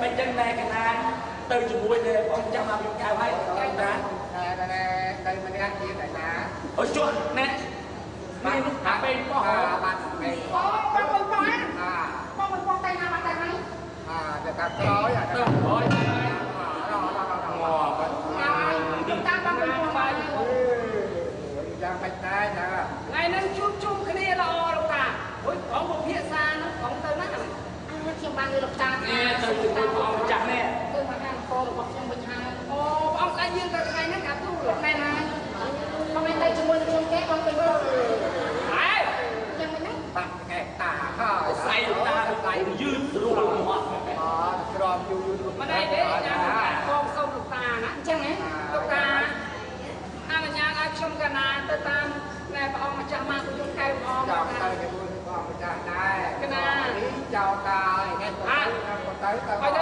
Bên chân này cái này từ chừng quên nè con chăm làm việc cao hay đã đây mình đang chia tại nhà ở chỗ nè bạn hạ bên có họ bạn này con tay nào tay này được các nói à đâu rồi chúng ta bằng con bài ra bên đây nè ngày nay chung cái này là lục ta có một hiện ra nó có tới nát chiêm ba người lục ta nghe từ chừng quên con chặt nè tôi mà ăn cô bọc trong bình hai ông đã nhiên từ ngày nó cả tu lúc này này ông anh tay chung môi chung cái con bình rồi đấy nhưng mà bạn kẹt tả ha say ta lại dư luôn họ rồi mà đây đấy là con sâu lục ta nè chẳng ấy lục ta anh là nhà ai trong cái này tôi tam này ông mà chăm mà tôi chung cái ông chào tay cái buôn con chào tay cái này chào tay nghe tới coi thế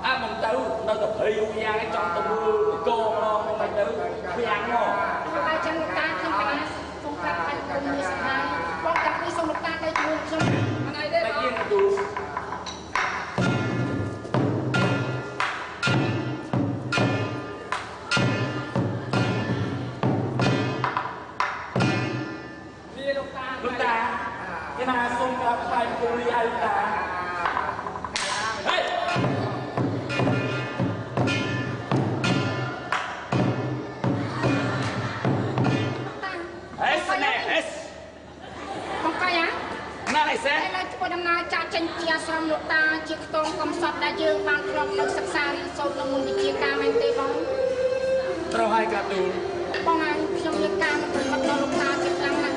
à mong tao nó tập hiệu nha cái trong tao mưa cô non mày tao khi ăn ngon không ai chân lục ta không phải không phải không như sai con cặp đi xong lục ta tay chung chung này đấy tại nhiên tụi lúc ta cái nào xung quanh phải cô đi ai lúc ta không phải á nào này đây sẽ là tôi đâm na cha chân chia xong lục ta chia tôn công sọt đã dương bằng trong lực sắc xa đi sâu trong môn chia ca men tê bóng trâu hai cả tù bóng anh trong những ca mà tôi bắt đầu lục ta chia lăng nặng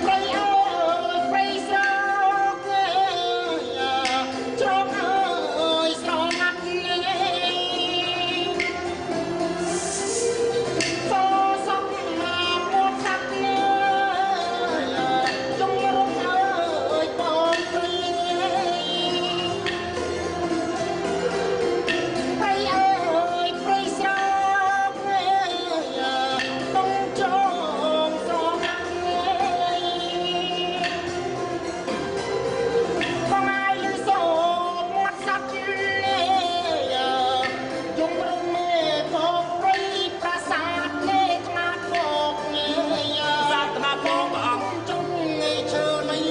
Pray ơi pray sao trong ơi sao mắt so sóc mà một sắc trong rung ơi bóng pray ơi pray sao tung trong gió không ai lưu số một sắc dùng rung mê không pray prasad lê thác bọc sát na bong bong chung ngày chờ này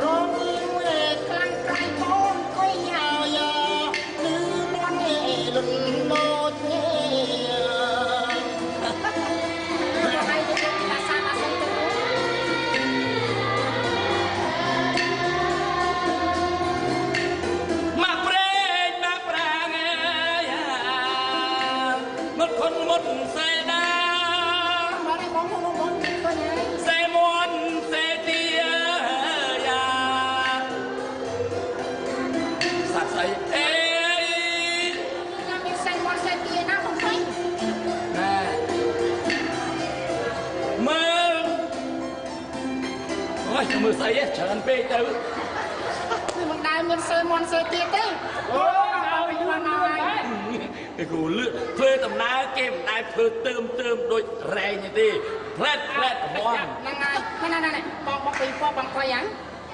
rồi người clang cay con coi nhau như món nghề lừng lột hay thì là sao là xong tôi mặc prang một con một xe đa nói đây bóng coi nhá xe muôn xe tia sạt sấy ê làm việc xanh con xe kia nào không thấy nè mơ ôi mơ sấy á trở thành bê tử thì một đài miền xe mon xe kia thế ôi cái gù lựa thuê tầm ná kem đai thuê tươm đôi rè như thế flat hoang ហ្នឹងហើយបងពីពបងcoiហ្នឹង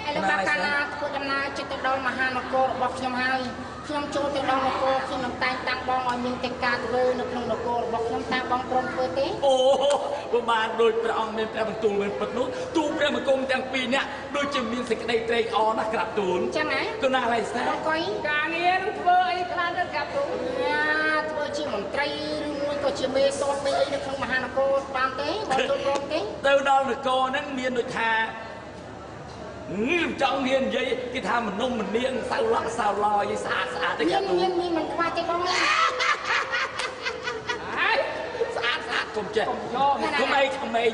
ឥឡូវបាកាណាធ្វើដំណើរចិត្តទៅដល់មហានគររបស់ខ្ញុំហើយខ្ញុំចូលទៅដល់នគរខ្ញុំនឹងតែងតាំងបងឲ្យមានកិច្ចការធ្វើនៅក្នុងនគររបស់ខ្ញុំតាមបងព្រមធ្វើទេ អូប្រហែលដោយព្រះអង្គមានព្រះបន្ទូលមានពិតនោះទូព្រះមង្គមទាំងពីរនាក់ដូចជាមានសេចក្តីត្រេកអរណាស់ក្រាបទូល ចឹងហ៎ គណៈឡៃសា បងកុយការងារនឹងធ្វើអីខ្លះទៅក្រាបទូលធ្វើជាមន្ត្រីឬមួយក៏ជាមេសតមេអីនៅក្នុងមហានគរបានទេបងចូលព្រមទេ ទៅដល់នគរហ្នឹងមានដូចថាចង់មាននិយាយគេថាមនុស្សម្នាងសៅឡក់សៅឡយស្អាតទេក្រាបទូល មានមិនខ្វះទេបងហើយ ស្អាតកុំចេះក្មេង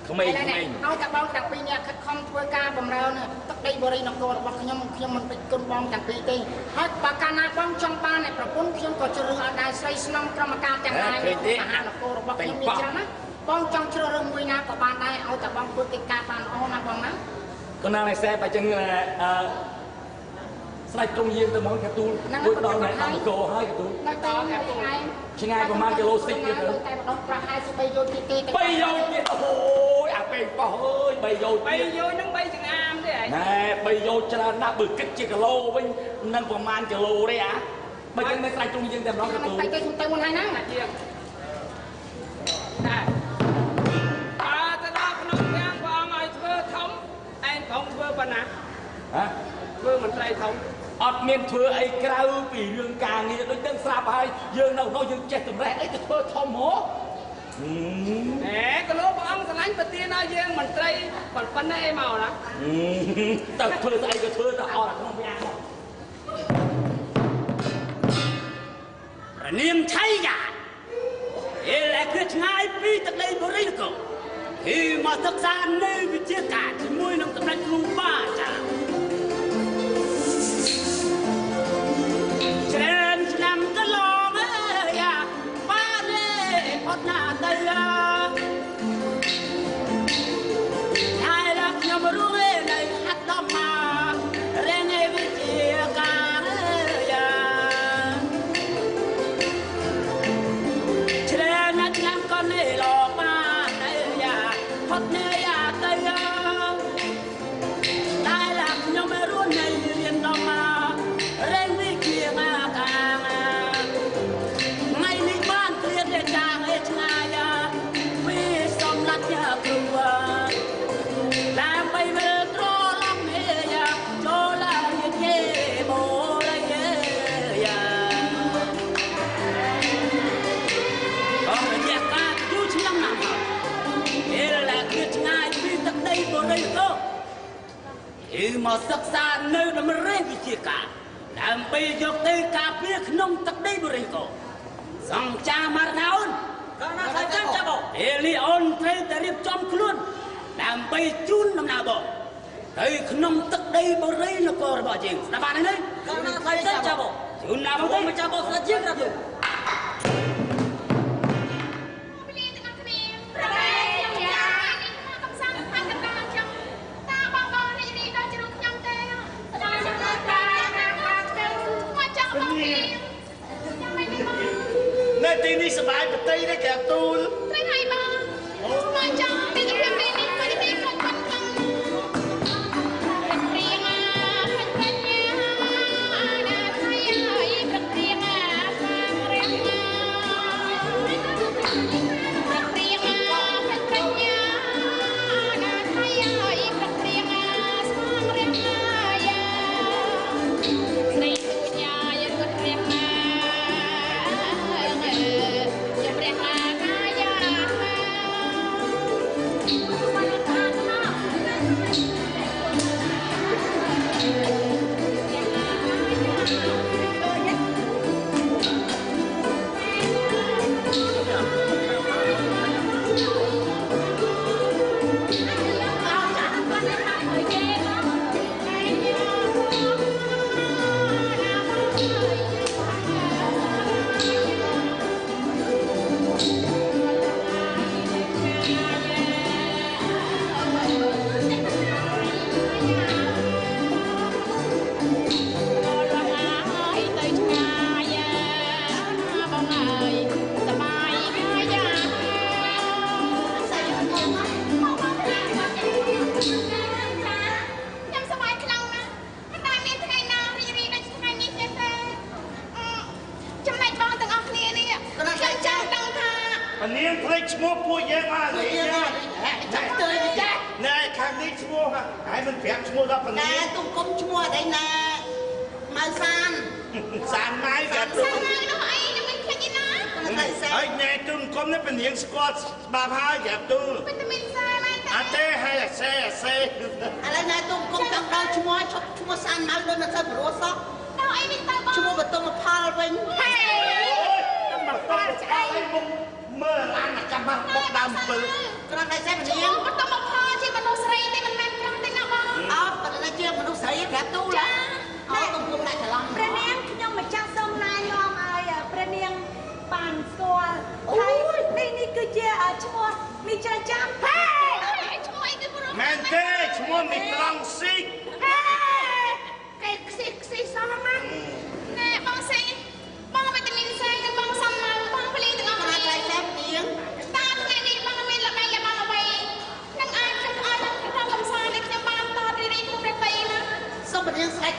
ឲ្យតែបងទាំងពីរនាក់ខិតខំធ្វើការបម្រើទឹកដីបរិយានគររបស់ខ្ញុំមិនពេចគុណបងទាំងពីរទេហើយបើកាលណាបងចង់បានប្រពន្ធខ្ញុំក៏ជ្រើសរើសឲ្យដែរស្រីស្នំក្រុមការទាំងឡាយមហានគររបស់ខ្ញុំមានច្រើនណាបងចង់ជ្រើសរើសមួយណាក៏បានដែរឲ្យតែបងធ្វើកិច្ចការបានល្អណាស់បងណាក៏ណាស់ឯសេបើចឹងស្ដេចទ្រង់យាងទៅមកកាទូលដូចដល់ណែអង្គរហើយកទូលនៅតកាទូលឆ្ងាយប្រហែលគីឡូ10ទៀតទៅតែម្ដងប្រហែល3យោជន៍ទៀត3យោជន៍ទៀតអូយអាពេកបោះអើយ3យោជន៍ហ្នឹង3ចង្អាមទេ ណែបីយកច្រើនណាស់បើគិតជាគីឡូវិញនឹងប្រមាណគីឡូទេអាបើយើងមិនស្រេចជុំយើងតែម្ដងទៅទូទៅទៅមុនហើយណាជាងតែទៅដល់ក្នុងផ្ទះព្រះអង្គឲ្យធ្វើធំឯងធំធ្វើប៉ុណ្ណាហ៎ធ្វើមន្ត្រីធំអត់មានធ្វើអីក្រៅពីរឿងការងារដូចដឹងស្រាប់ហើយយើងនៅនោះយើងចេះតម្រេះអីទៅធ្វើធំហ៎ក៏លោកព្រះអង្គស្រឡាញ់ប្រទានឲ្យយើងមន្ត្រីប៉ុណ្ណេះអីមកណាទៅធ្វើស្អីក៏ធ្វើទៅអត់ក្នុងយ៉ាងមករនាមឆៃយ៉ាអេលែគឺឆ្ងាយពីទឹកដីបរិយាគឺមកសិក្សានៅវិទ្យាការជាមួយនឹងសម្ដេចគ្រូបាអាចារ្យច្រើនឆ្នាំកន្លងអើយបានទេផុតណាទៅហើយដល់ខ្ញុំรู้ឯនៅហាត់ដំមករៀនឯវិទ្យាការច្រើនណាស់ឆ្នាំក៏នេះលោកបានអើយផុតនេះយ៉ាទៅតែឡាខ្ញុំរស់នៅរៀនដំមករៀនវិទ្យាការថ្ងៃនេះបានគ្រៀនតែចាងឯឆ្ងាយពីសម្លាប់យ៉ាគ្រូដើម្បីវិលត្រឡប់នេះចូលឡាយជេបូរយ៉ាអរយ៉ាកាយូរឆ្នាំណាស់អេឡាគឺឆ្ងាយពីទឹកដីបរិយាគឺមកសិក្សានៅតម្រេវិទ្យាការដើម្បីយកទៅការពារក្នុងទឹកដីបរិយាសង្ចាមារណាអូនក៏ណាស់តែចាំបងអេលីអូនត្រូវតែរៀបចំខ្លួនដើម្បីជូនដំណើរបងទៅក្នុងទឹកដីបរិយានគររបស់យើងស្ដាប់បានទេក៏ណាស់តែចាំបងជូនណាបងទៅមកចាំបងស្ដាប់ជាងណាបងនៅទីនេះសបាយប្រតិនេះគេទូលមិនហើយបងមកចង់ពីពីនេះក៏ទីខ្ញុំបាត់ផងព្រៀងព្រៀងណាថៃហើយព្រៀងខាងរៀងព្រៀងព្រៀងណាថៃហើយព្រៀងស្មងរៀងយ៉ាស្រីញ៉ាយរត់រៀងណានាងភ្លេចឈ្មោះពួកយើងមកលេងចាំទៅចាណែខាងនេះឈ្មោះហើយមិនប្រាប់ឈ្មោះដល់ប៉ុណ្ណេះតែទុំគុំឈ្មោះអីណាម៉ៅសានម៉ៅវាសាននោះអីខ្ញុំមិនឃើញណាហើយណែទុំគុំនេះពនាងស្គាល់ច្បាប់ហើយប្រាប់ទូលវិតាមីនសាមែនអត់ទេហើយអាសេឥឡូវណែទុំគុំចង់ដល់ឈ្មោះសានម៉ៅដូចនៅទៅព្រោះសោះដល់អីនេះទៅបងឈ្មោះបតុមផលវិញហេមកផលឆ្អែតមើលអានចាំមកបុកដើម7គ្រាន់តែសេះនាងបតុមផលជាមនុស្សស្រីទេមិនមែនក្រុមទេណាបងអត់ប៉ុន្តែជាមនុស្សស្រីប្រាប់ទូលអត់ទុំគុំដាក់ច្រឡំព្រះនាងខ្ញុំម្ចាស់សូមណែនាំឲ្យព្រះនាងបានស្គាល់ហើយនេះគឺជាឈ្មោះមីច្រាចាំហេឈ្មោះអីគឺព្រោះមែនទេឈ្មោះមីត្រង់ស៊ីហេគេខ្ស៊ីសោះណាណែបងស៊ីបងវិតាមីនសាគឺបងសំមកបងភ្លីទាំងអស់គ្នាតែតែនាងតាមថ្ងៃនេះបងមានល្បីល្បាញអ្វីនឹងអាចចង់ឲ្យក្នុងកំសាន្ត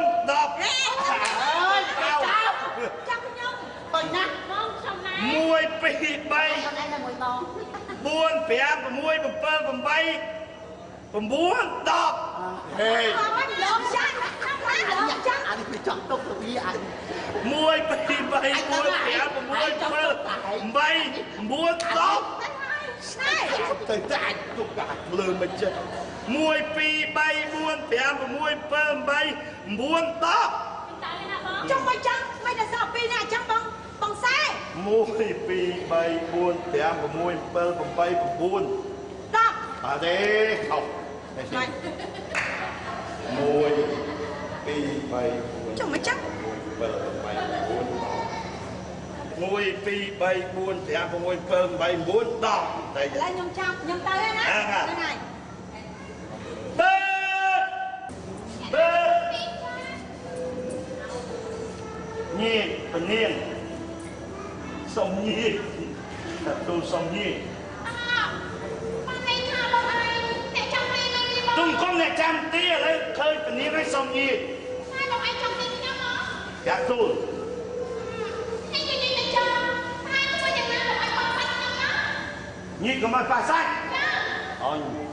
10 ơi cao chắc nhau Tôi nhắc con xong này 1 2 3 con em là mùi to 4 5 6 7 8 9 10 hei con lợn chắc lợn chắc anh bị chọn tung từ bi anh 1 2 3 4 5 6 7 8 9 10 Tới tại chụp cả lừa mình chứ 1 2 3 4 5 6 7 8 9 trong mày chắc mày đã sao pi này chắc bằng xe 1 2 3 4 5 6 7 9 đọc à thế không này 1 2 3 trong mày chắc 1 2 3 4 5 6 7 9 đây lại nhầm tay đấy nè đây này nhiên phần nhiên sông nhi thật tu sông nhi tung con này trăm tia lấy khơi phần nhiên lấy sông nhi các tu nhi có mà phải sai anh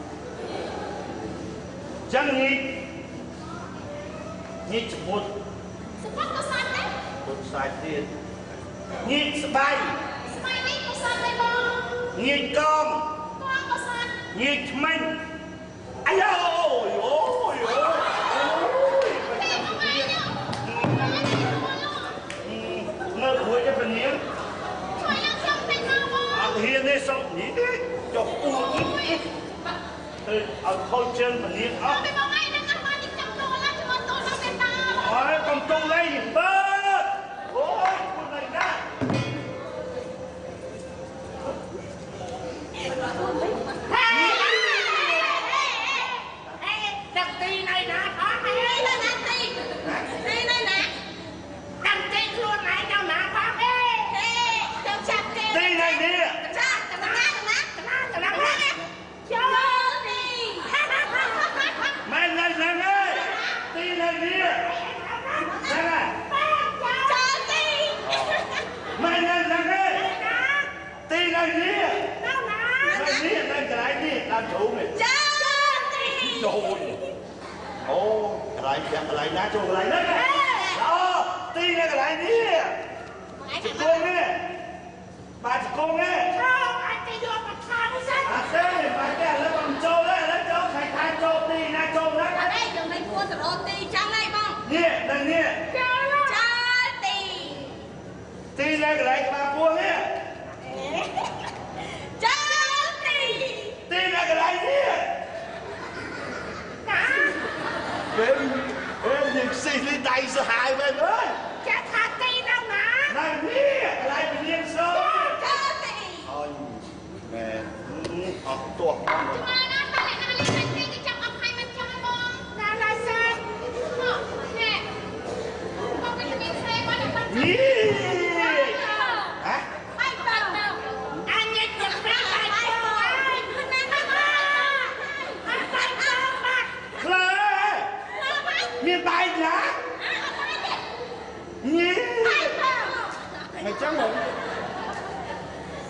chẳng nhi chụp một sai tiền nhi bay nhi con nhi mình ai ôi ôi ngơ cuối cái phần hiến hiến đấy xong nhỉ cho uống ít ở khôi chân phần hiến ốc còn tu lấy gì bớt ôi con này ra đằng ti này nè có hay ti này nè đằng ti luôn này đâu nè có tí này nè mày này nè ơi tí này nè nè mày này nè tí này nè mày nè đang cái nè làm chủ mày trời ô cái lại ná chỗ cái lại nè đó tí này cái lại nè chị cô nè bà chị cô nè à thế mà cái lấy bằng châu đấy lấy châu phải thay châu tí này châu đấy ួសរោទីចឹងហើយបងនេះដល់នេះចាទីទីនៅកន្លែងក្បាលពួរនេះចាទីនៅកន្លែងនេះវិញយើងស៊ីលីដៃសាហាយវិញអើយចាថាទីដល់ណានៅនេះកន្លែងពលានសូចាទីអូយមែនអត់ទោះបងមកណាតើអ្នកណាលេងទីទៅចាប់អត់ឲ្យមិនចាំបងណាឡើយសាមកណែបងទៅមានស្រែមកដល់បាត់នេះហ៎បាយបាត់មកអញញ៉ាំប្រាក់បាយបាយណាស់ណាបាយបាត់ខ្លើមានបាយណានេះមិនចឹងហ៎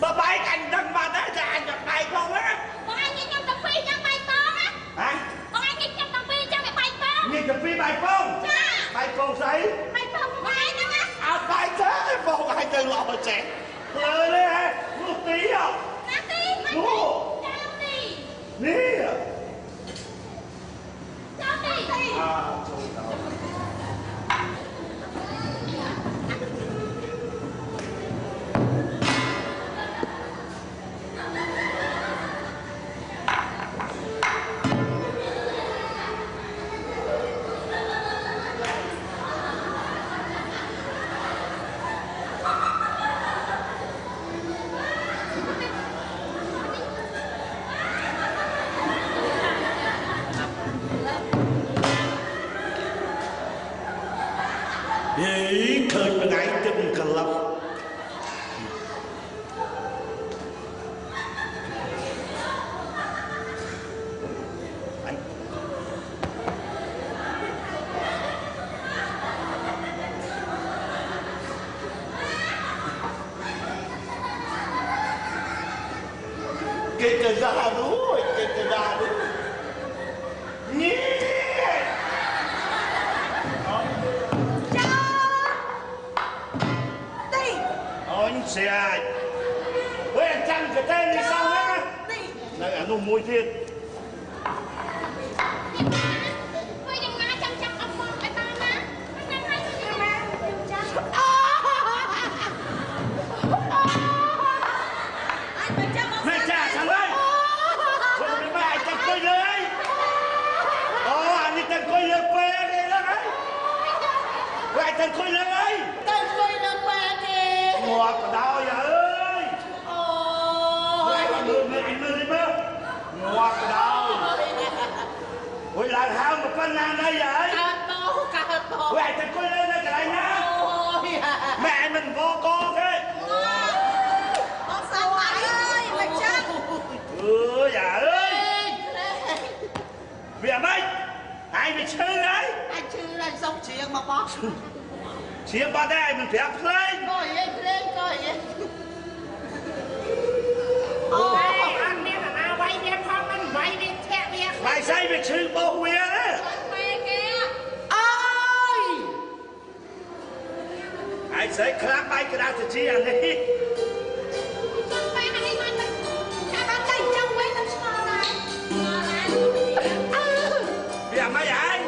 បើបាយអញដឹងបាត់ហើយតែអញដាក់បាយផងណាបងអញញ៉ាំកាហ្វេចាំបាយបងណាហ៎បងអញញ៉ាំកាហ្វេចាំបាយបងញ៉ាំកាហ្វេបាយបងចាបាយបងស្អីបាយបងបាយហ្នឹងណាអត់បាយទេបងឲ្យទៅល្អចេះលើនេះហ៎នោះទីហ៎ណាទីនោះចាំទីនេះចាំទីចូលទៅឃើញមួយថ្ងៃទឹកកន្លប់គេទៅដាក់រួចគេទៅដាក់រួចនេះអូនស្អាត喂អញ្ចឹងក៏តែនេះសោះណានៅអានោះមួយទៀតវិញយ៉ាងណាចាំចាប់អត់មកឲ្យតាមណាហ្នឹងហើយទៅណាចាំអញមិនចាំមកមែនចាខាងនេះវិញមិនមកអាចទៅគួយលើហើយអូអានេះទៅគួយលើពេកទេហ្នឹងហើយវិញទៅគួយលើហើយទៅគួយលើពេកទេងាប់បដោយអើយអូយមើលងាប់បដោយអូយឡើងហើមប៉ុណ្ណាណីហើយកើតបោវិញទៅគួយលើនៅកន្លែងណាម៉ែមិនបកកទេអត់សាប់អើយមិនចាំអើយអើយវាមិនហើយវាឈឺហើយអញឈឺហើយសុំជ្រៀងមកបោះជ្រៀងបាត់ដែរមិនប្រាប់ភ្លេងក៏យេភ្លេងក៏យេអូអត់មានអាណាវាយវាផងមិនវាយវាធាក់វាបាយស្អីវាឈឺបោះវាណាពេកគេអើយហើយស្អីខ្លាំងបាយក្តារទៅជាអានេះពេកនេះមិនចាំបានតែចាំវិញទៅឆ្ងល់ហើយវាមិនហើយ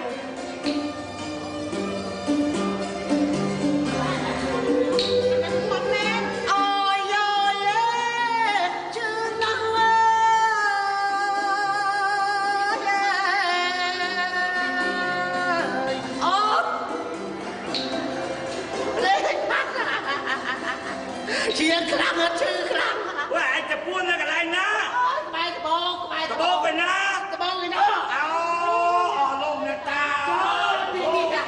ជាខ្លាំងអត់ឈឺខ្លាំង喂ឯងទៅពួននៅកន្លែងណាក្បែរត្បូងក្បែរត្បូងទៅណាត្បូងឯនោះអូអស់លោកអ្នកតាអស់លោក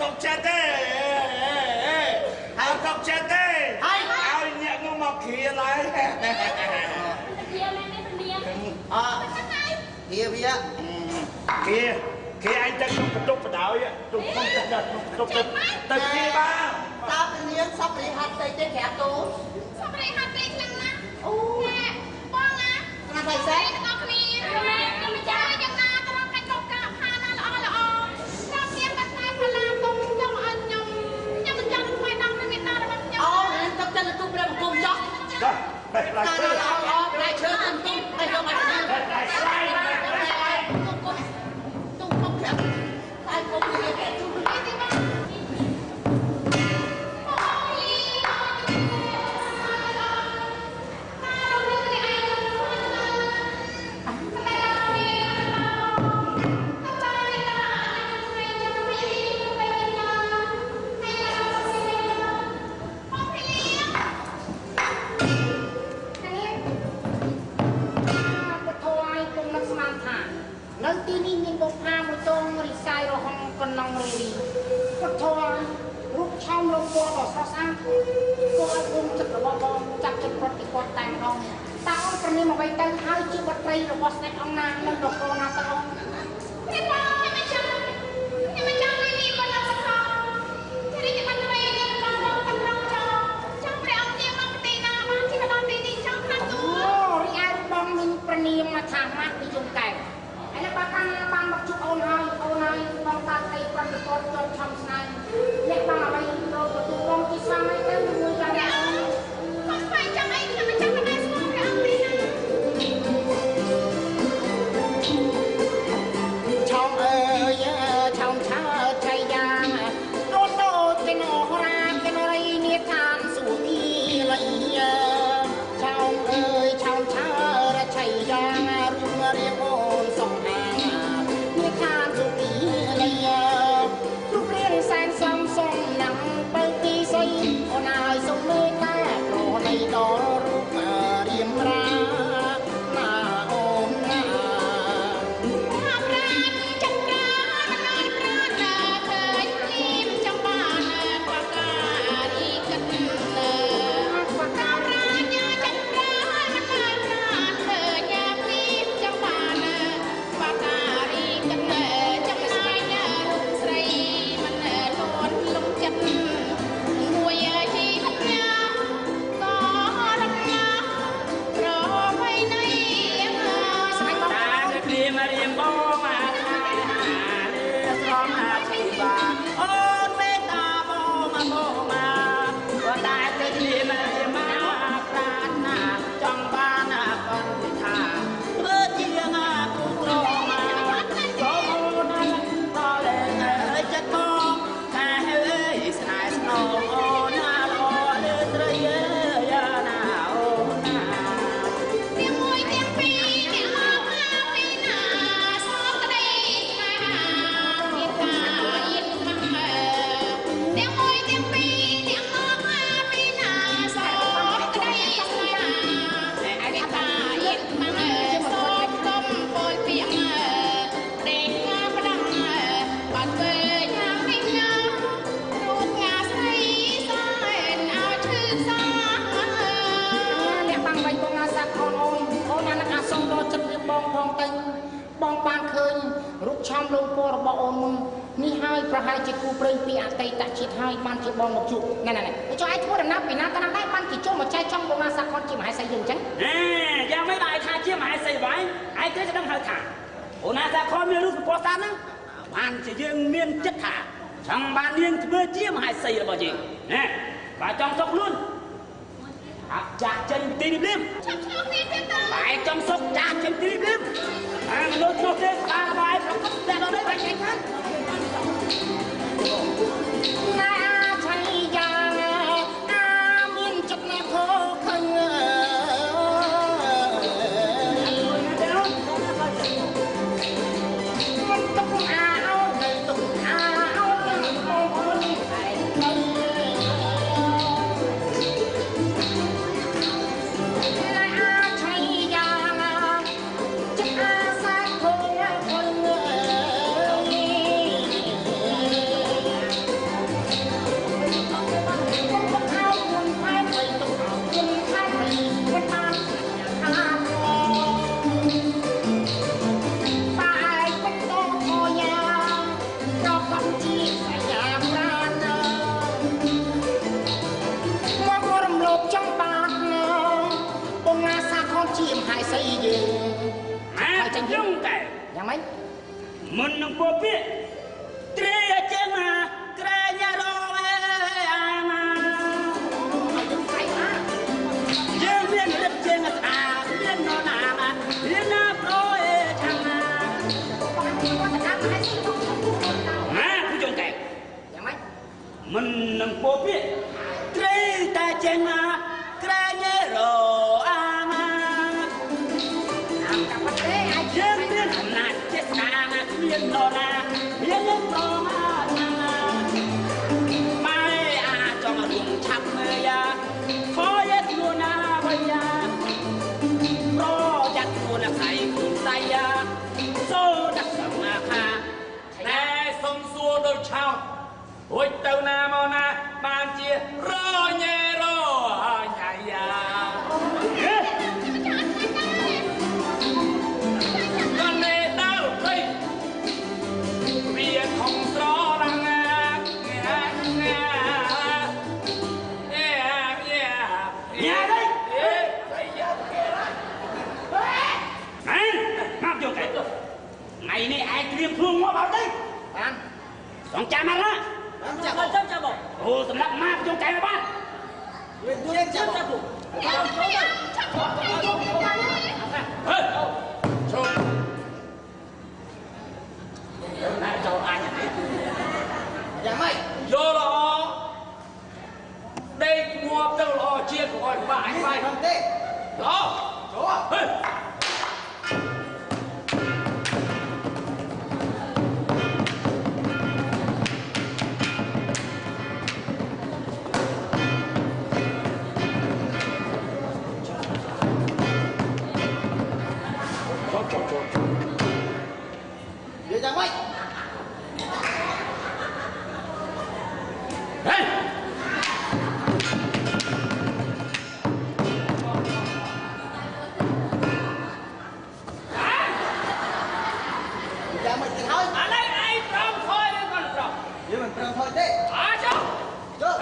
កុំចិត្តទេហើយកុំចិត្តទេហើយឲ្យអ្នកនោះមកគ្រាឡើយគ្រាមែនទេព្រាអវា គេឯងទៅក្នុងបន្ទប់បដ ாய் ទុកក្នុងទៅទៅគេបានតើពលានសពរិហាត់ទៅទេក្រាបទូលសពរិហាត់ពេកខ្លាំងណាស់អូបងណាណាទៅសេដល់គ្នាខ្ញុំមិនចាំយ៉ាងណាត្រង់កាច់កកាផាណាល្អល្អតាមជាបាត់តែផលាគុំខ្ញុំអត់ខ្ញុំមិនចង់ធ្វើដល់មេតារបស់ខ្ញុំអូនឹងទឹកចិត្តទូព្រះបង្គំចោះចាតែខ្លាចទៅល្អតែឈើទុំទុំតែយកមកតែស្លាយទុំទុំប្រាប់តែគុំនិយាយទុំនិយាយទីបាននៅទីនេះមានបុប្ផាមួយតងរិស័យរហងកណ្ណងរីពុទ្ធររូបឆោមលោកពណ៌ដ៏ស្រស់ស្អាតគួរឲ្យគុំចិត្តរបស់បងចាប់ចិត្តប្រតិគាត់តែម្ដងតើអូនប្រនាមអ្វីទៅហើយជាបុត្រីរបស់ស្ដេចអង្គណានៅនគរណាទៅអូននេះបងខ្ញុំមិនចង់នេះមិនអត់សខទីនេះមិនមែនយើងបងកំរងចង់ព្រះអង្គជាមកទីណាបានជាដល់ទីនេះចង់ខ្លាំងទូអូរីឯបងមានប្រនាមថាម៉ាក់និយមកែហើយបើកាលណាបានមកជួបអូនហើយបងតាស្អីប្រតិបត្តិចូលឆំស្នេហ៍អ្នកបានអ្វីរកទទួលបងជាស្វាមីទៅមួយយ៉ាងណាអូនបងស្វែងចាំអីខ្ញុំមិនចាំតែស្គាល់ព្រះអង្គទេណាឆំអើយឆំឆើឆៃយ៉ាងអូនទៅទៅនរាទៅនរីនេះឋានសុគីលីឆំអើយឆំឆើឆៃយ៉ាងរឿងរៀបអូនសំអានេះឋានសុគីលីរូបរាងសែនសំសំណាំងបើទីស័យអូនហើយសុំមេត្តាប្រណីដល់រូបរៀមរាណាអូនណាប្រានចំរាណយប្រានឃើញភ្លៀមចំបានបការីកិនបការាញចំរាណយប្រានឃើញភ្លៀមចំបានបការីកិនចំណាយរូបស្រីមិនលួនលំចិត្តមួយជីវិតញាក៏រំលាប្រវៃនៃស្នេហ៍បងតាគ្នាមករៀមបងមកថាស្រមអាជីវាអូនមេត្តាបងមកតែទៅគ្នាមករៀមមកប្រាថ្នាចង់បានបន្តិថាធ្វើជាងាគូត្រមកសូមណាតលេងចិត្តបងថាហើយស្នេហ៍ស្នងអូនណាល្អលើត្រីយ៉ាណាអូនណាទាំងមួយទាំងពីរអ្នកមកពីណាសោកក្តីស្នេហាមានការយិនមកទាំងមួយទាំងពីរអ្នកមកពីណាសោកក្តីស្នេហាមានការយិនមកសូមគុំពលពីងដេកផ្ដាំបាត់ពេញយ៉ាងនេះណារូបងាស្រីសែនឲ្យឈឺសាអ្នកបាំងវិញបងអាសាអូនណាស់អាសុំដល់ចិត្តរៀបបងផងទៅបងបានឃើញរូបឆោមលោកពណ៌របស់អូនមុននេះហើយប្រហែលជាគូព្រេងពីអតីតជាតិហើយបានជាបងមកជួបណែចុះឯងធ្វើដំណើរពីណាទៅណាដែរបានគេចូលមកចែកចំបងអាសាខនជាមហេសីយើងអញ្ចឹងយ៉ាងមិនដែរថាជាមហេសីវិញឯងទៅដឹងហៅថាអូនអាសាខនមានរូបពណ៌តាមហ្នឹងបានជាយើងមានចិត្តថាចង់បាននាងធ្វើជាមហេសីរបស់យើងណាបើចង់សុខខ្លួនអាប់ចាស់ចេញទីនេះលៀមចាំឆ្លងនេះទៀតទៅតែចង់សុខចាស់ចេញទីនេះលៀមអាមនុស្សនោះទេបានបាយប្រកបតែដល់នេះបាច់ចេញខាងណាឆៃយ៉ាងមានចិត្តអ្នកខោខឹងមិនទុកអាអោនៅទុកអាអោបងអូនតែនៅឆៃយ៉ាងចិត្តអាសាខោ mấy mình nâng bộ biết tre chân mà tre nhà rồi mà dương viên đất trên là thả viên nó nà viên nó rồi chẳng mà cứ trông kẹt mình nâng bộ biết tre ta chân mà tre nhà rồi dương viên hầm nát chết xa viên nó nà viên nó mai cho mà dùng chắp ya khó nhất luôn bây giờ pro chặt luôn thầy cùng tay số đặt sầm kha nè sông xua đôi chào ôi tàu na mau na ban chia rô nhẹ rô nhảy con nè đau cây vì không rõ ràng nhà đây này ngáp vô cái mày này ai kiềm thương quá bảo đây bạn còn cha mà đó cha bộ ồ tầm lắm ma vô cái mà ba cha bộ này cho ai nhỉ dạ mày vô đó đây mua đâu lo chia của gọi bà anh bay không thế đó chỗ vậy dạ mày hey dạ mày thì thôi ở đây ai trông thôi đi con trông vậy mình trông thôi thế cho chưa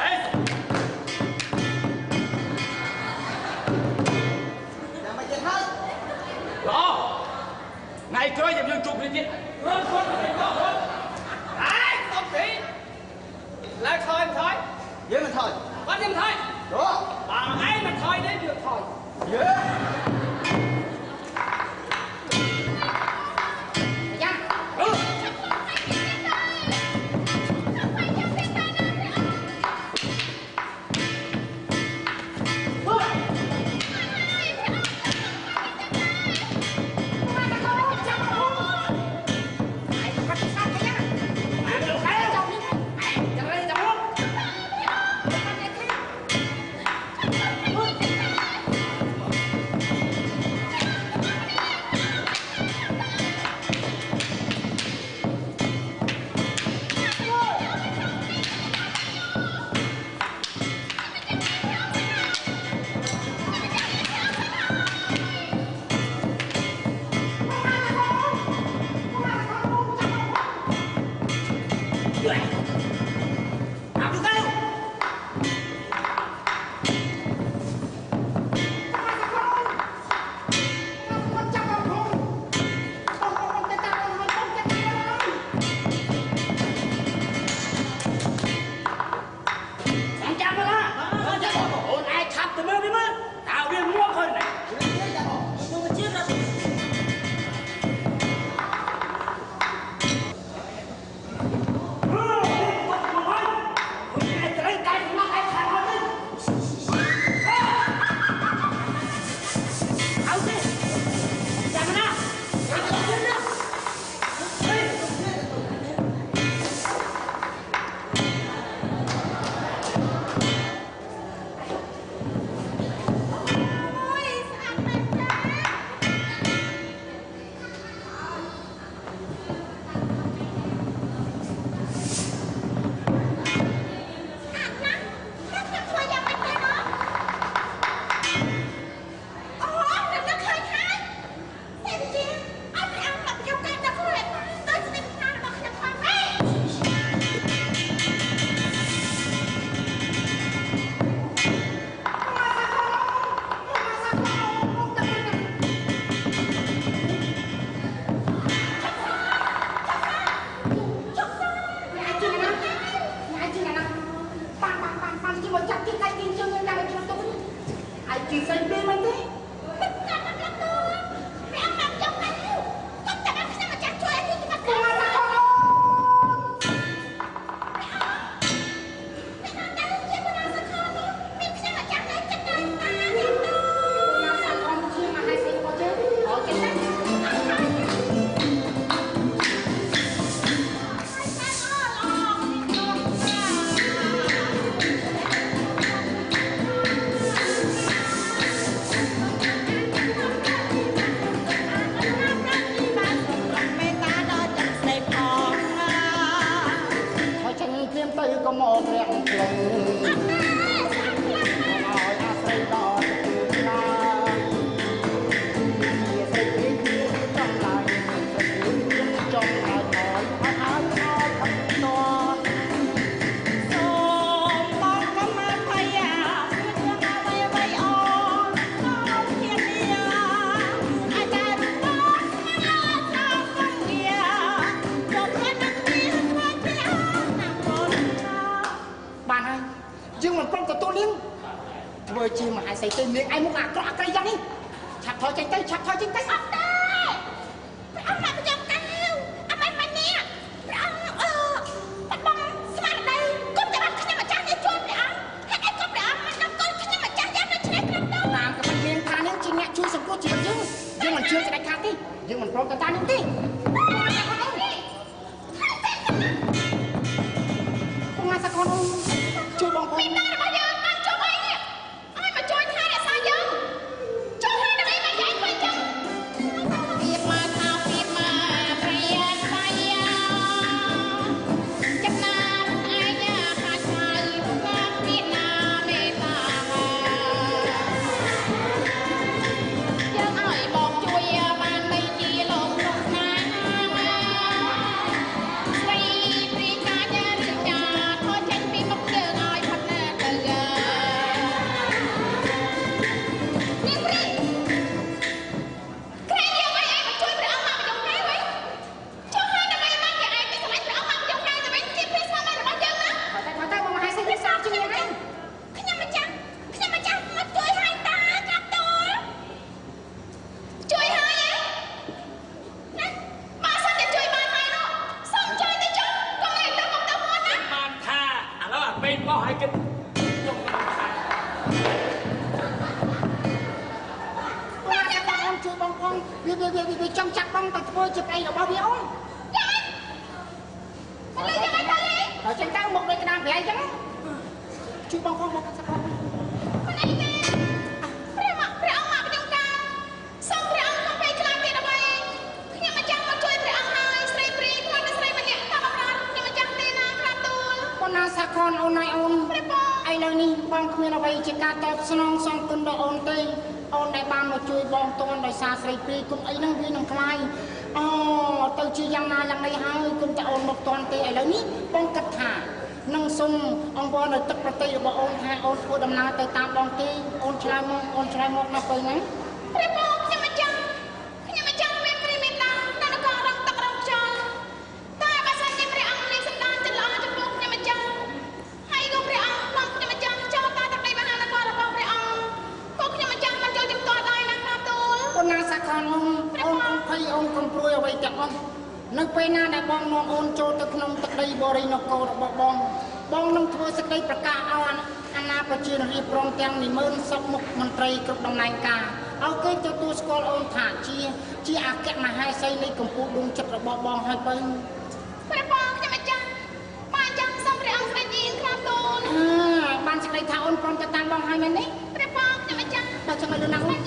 dạ mày thì thôi đó ngày chơi dùm dương chụp đi chứ rớt con ai không tí lại thôi em thôi vậy mình thôi con em thôi đó bà ai mà thôi đến được thôi vậy dạ ừ. Oh! ធ្វើជាមហាសីទេនាងឯងមកអាក្រក់អាក្រៃយ៉ាងនេះឆាប់ថយចេញទៅឆាប់ថយចេញទៅអត់ទេព្រះអង្គមកយកកាវអត់មិននេះព្រះអង្គបងស្មារតីគុំតែបានខ្ញុំម្ចាស់នេះជួបព្រះអង្គហើយឯងក៏ព្រះអង្គមិនដឹងគុំខ្ញុំម្ចាស់យ៉ាងដូចនេះក្នុងទៅតាមក៏មិនមានថានឹងជាអ្នកជួយសង្គ្រោះជីវិតយើងមិនជឿស្ដេចខាងទេយើងមិនព្រមទៅតាមនឹងទេមកសកលជួយបងប្អូនពីតារបស់យើងបានជួយអីនេះឲ្យមកជួយថែរក្សាយើងជួយឲ្យដើម្បីមកយាយវិញចឹងពីមកថាពីមកព្រាយបាយចំណានអាយ៉ាខាត់ហើយមកពីណាមេតាយើងឲ្យបងជួយបានមិនជាលោកលោកណាស្រីព្រីកាចារចាខោចេញពីមុខយើងឲ្យផុតណាទៅនេះព្រីក្រែងយើងឲ្យឯងមកជួយព្រះអង្គមកយកម្ដងវិញជួយឲ្យដើម្បីបានជាឯងទៅសម្រេចព្រះអង្គមកយកម្ដងទៅវិញជាព្រះស្វាមីរបស់យើងណាតែមកឲ្យសិស្សសាស្ត្រជាយ៉ាងហ្នឹងខ្ញុំម្ចាស់មកជួយឲ្យតាចាប់ទូលជួយឲ្យណាមកសិនតែជួយបានហើយនោះសូមជួយទៅចុះកុំឲ្យទៅមុខទៅមុនណាបានថាឥឡូវអាពេលបោះឲ្យគិតខ្ញុំបងចាំបងជួយបងផងវាចង់ចាក់បងទៅធ្វើជាប្តីរបស់វាអូនយ៉ាងម៉េចហើយចឹងទៅមកដូចក្តាមប្រៃចឹងជួយបងផងមកសាប់បងមិនអីទេព្រះអង្គមកខ្ញុំការសូមព្រះអង្គកុំពេកខ្លាំងទៀតអ្វីខ្ញុំមិនចាំមកជួយព្រះអង្គហើយស្រីព្រីគ្រាន់តែស្រីម្នាក់តាមបរិបទខ្ញុំមិនចាំទេណាក្រាបទូលបងណាសាខនអូនណៃអូនព្រះបងឥឡូវនេះបងគ្មានអ្វីជាការតបស្នងសងគុណដល់អូនទេអូនដែលបានមកជួយបងតន់ដោយសារស្រីព្រីគុំអីហ្នឹងវានឹងខ្លាយអូទៅជាយ៉ាងណាយ៉ាងនេះហើយគុំតែអូនមកតន់ទេឥឡូវនេះបងគិតថានឹងសុំអង្វរនៅទឹកប្រទេសរបស់អូនថាអូនធ្វើដំណើរទៅតាមបងទេអូនឆ្លើយមកណាពេលហ្នឹងព្រះបងខ្ញុំមិនចាំមានព្រីមេតាតែនគររងទឹករងខ្យល់តែបើសិនជាព្រះអង្គមានសម្ដានចិត្តល្អចំពោះខ្ញុំមិនចាំហើយក៏ព្រះអង្គបងខ្ញុំមិនចាំចោលតែទឹកដីមហានគររបស់ព្រះអង្គក៏ខ្ញុំមិនចាំមិនចូលជំទាស់ដែរណាក្រាបទូលអូនណាសាខនអូនភ័យអូនកុំព្រួយអ្វីទាំងអស់នៅពេលណាដែលបងនាំអូនចូលទៅក្នុងទឹកដីបរិនគររបស់បងនឹងធ្វើសេចក្តីប្រកាសឲ្យអាណាប្រជារាស្ត្រព្រមទាំងនិមឺនសពមុខមន្ត្រីគ្រប់តំណែងការឲ្យគេទទួលស្គាល់អូនថាជាអគ្គមហេសីនៃកម្ពុជាដួងចិត្តរបស់បងហើយបើព្រះបងខ្ញុំមិនចាំបានចាំសូមព្រះអង្គស្ដេចយាងក្រាបទូលបានសេចក្តីថាអូនព្រមទៅតាមបងហើយមែនទេព្រះបងខ្ញុំមិនចាំបើចាំឲ្យលឿនណាស់អូន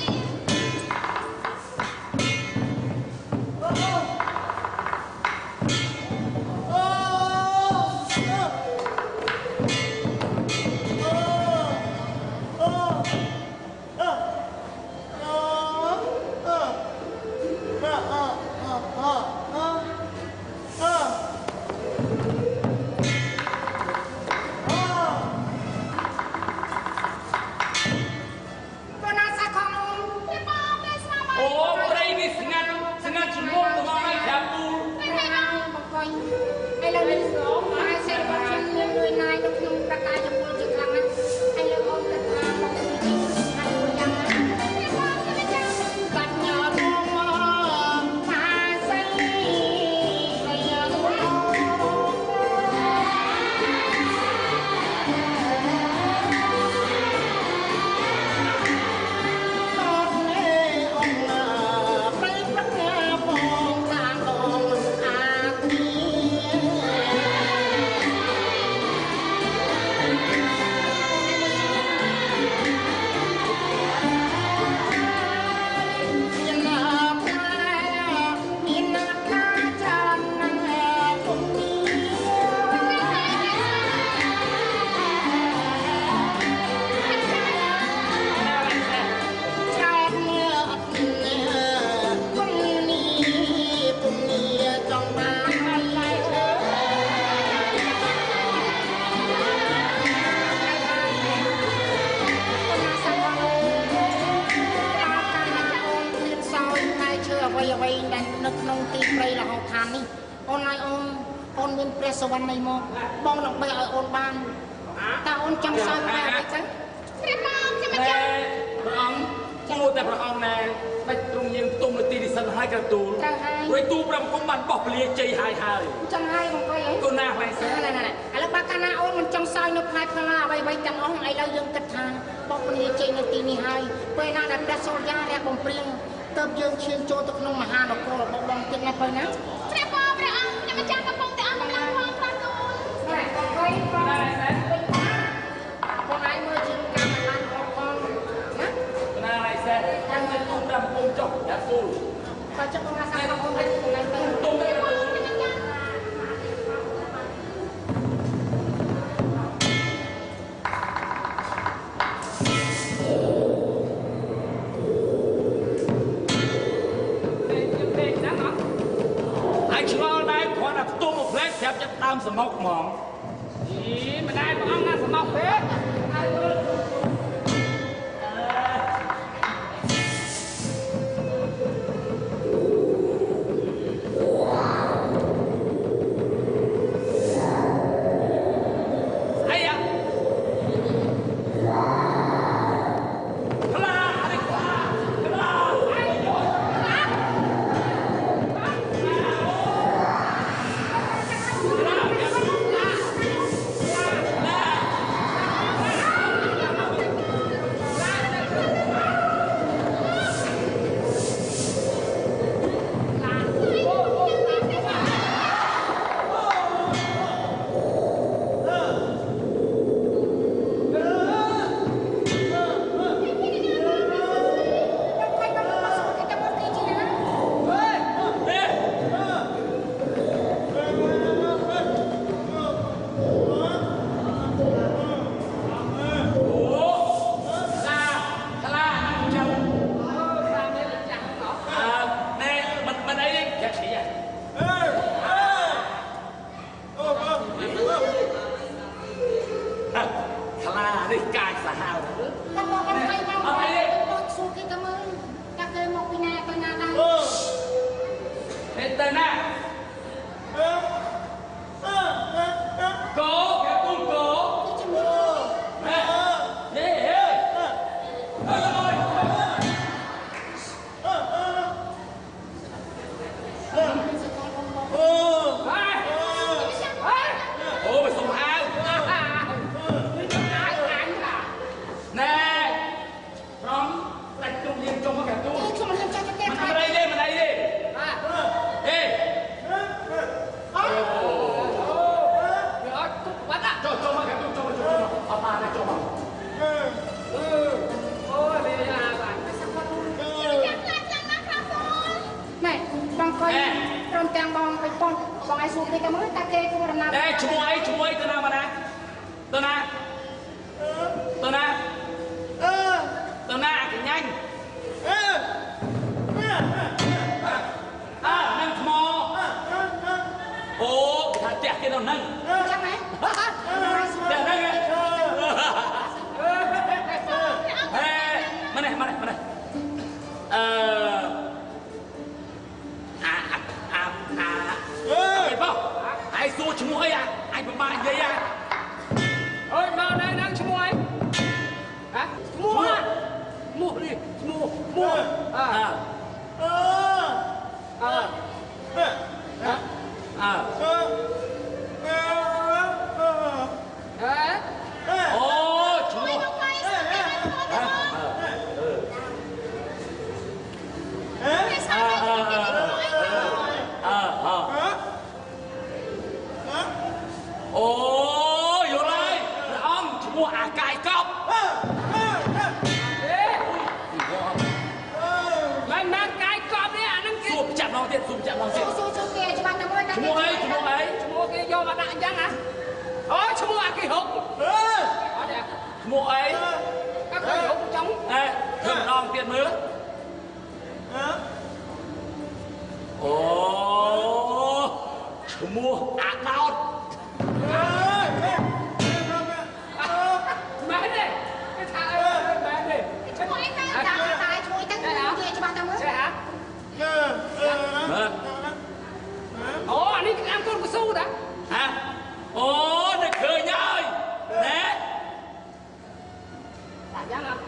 អ្វីដែលនៅក្នុងទីព្រៃរហោឋាននេះអូនហើយអូនមានព្រះសវណ្ណនៃមកបងនឹងបីឲ្យអូនបានតើអូនចង់សើចបែបអីចឹងព្រះបងខ្ញុំ ព្រះអង្គ តែព្រះអង្គណែដាច់ទ្រង់យើងទុំនៅទីនេះសិនហើយក្រទូលព្រោះទូប្រំគុំបានបោះពលាជ័យហើយចឹងហើយបងប្អូន កូនណាផ្លែសាណែឥឡូវបើកាលណាអូនមិនចង់សោយនៅផ្លែផ្លាអ្វីៗទាំងអស់ឥឡូវយើងគិតថាបោះពលាជ័យនៅទីនេះហើយពេលណាដែលព្រះសូរ្យារះបំព្រៀងទើបយើងឈានចូលទៅក្នុងមហានគររបស់បងទៀតណាបើណាព្រះអង្គខ្ញុំមិនចាំកំពុងតែអស់កម្លាំងផងព្រះទូលតែបងប្អូនបងឯងមើលជាកម្មឡើងបងណាណាហើយសេះចាំទៅទូប្រំគុំចុះយ៉ាទូលបើចុះបងសាប់បងទៅថ្ងៃទៅទុំទៅតាមសមុកហ្មងអីមិនដែរព្រះអង្គណាសមុកទេហើយមើល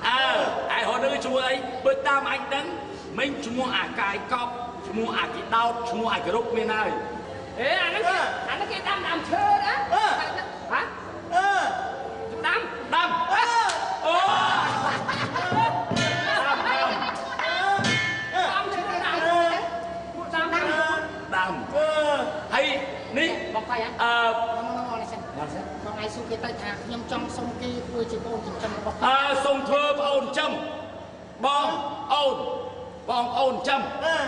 អា អញដឹងមិញឈ្មោះអាកាយកប់ឈ្មោះអាគីដោតឈ្មោះអាគរុកមានហើយអេអាហ្នឹងគេដាំដើមឈើណាហ៎ដាំអូដាំហើយនេះបងខ្វាយមកនេះសិនបងឯងសុំគេទៅថាខ្ញុំចង់សុំគេធ្វើជាបងចិញ្ចឹមរបស់សុំធ្វើបងអូនចិញ្ចឹមបងអូនចិញ្ចឹម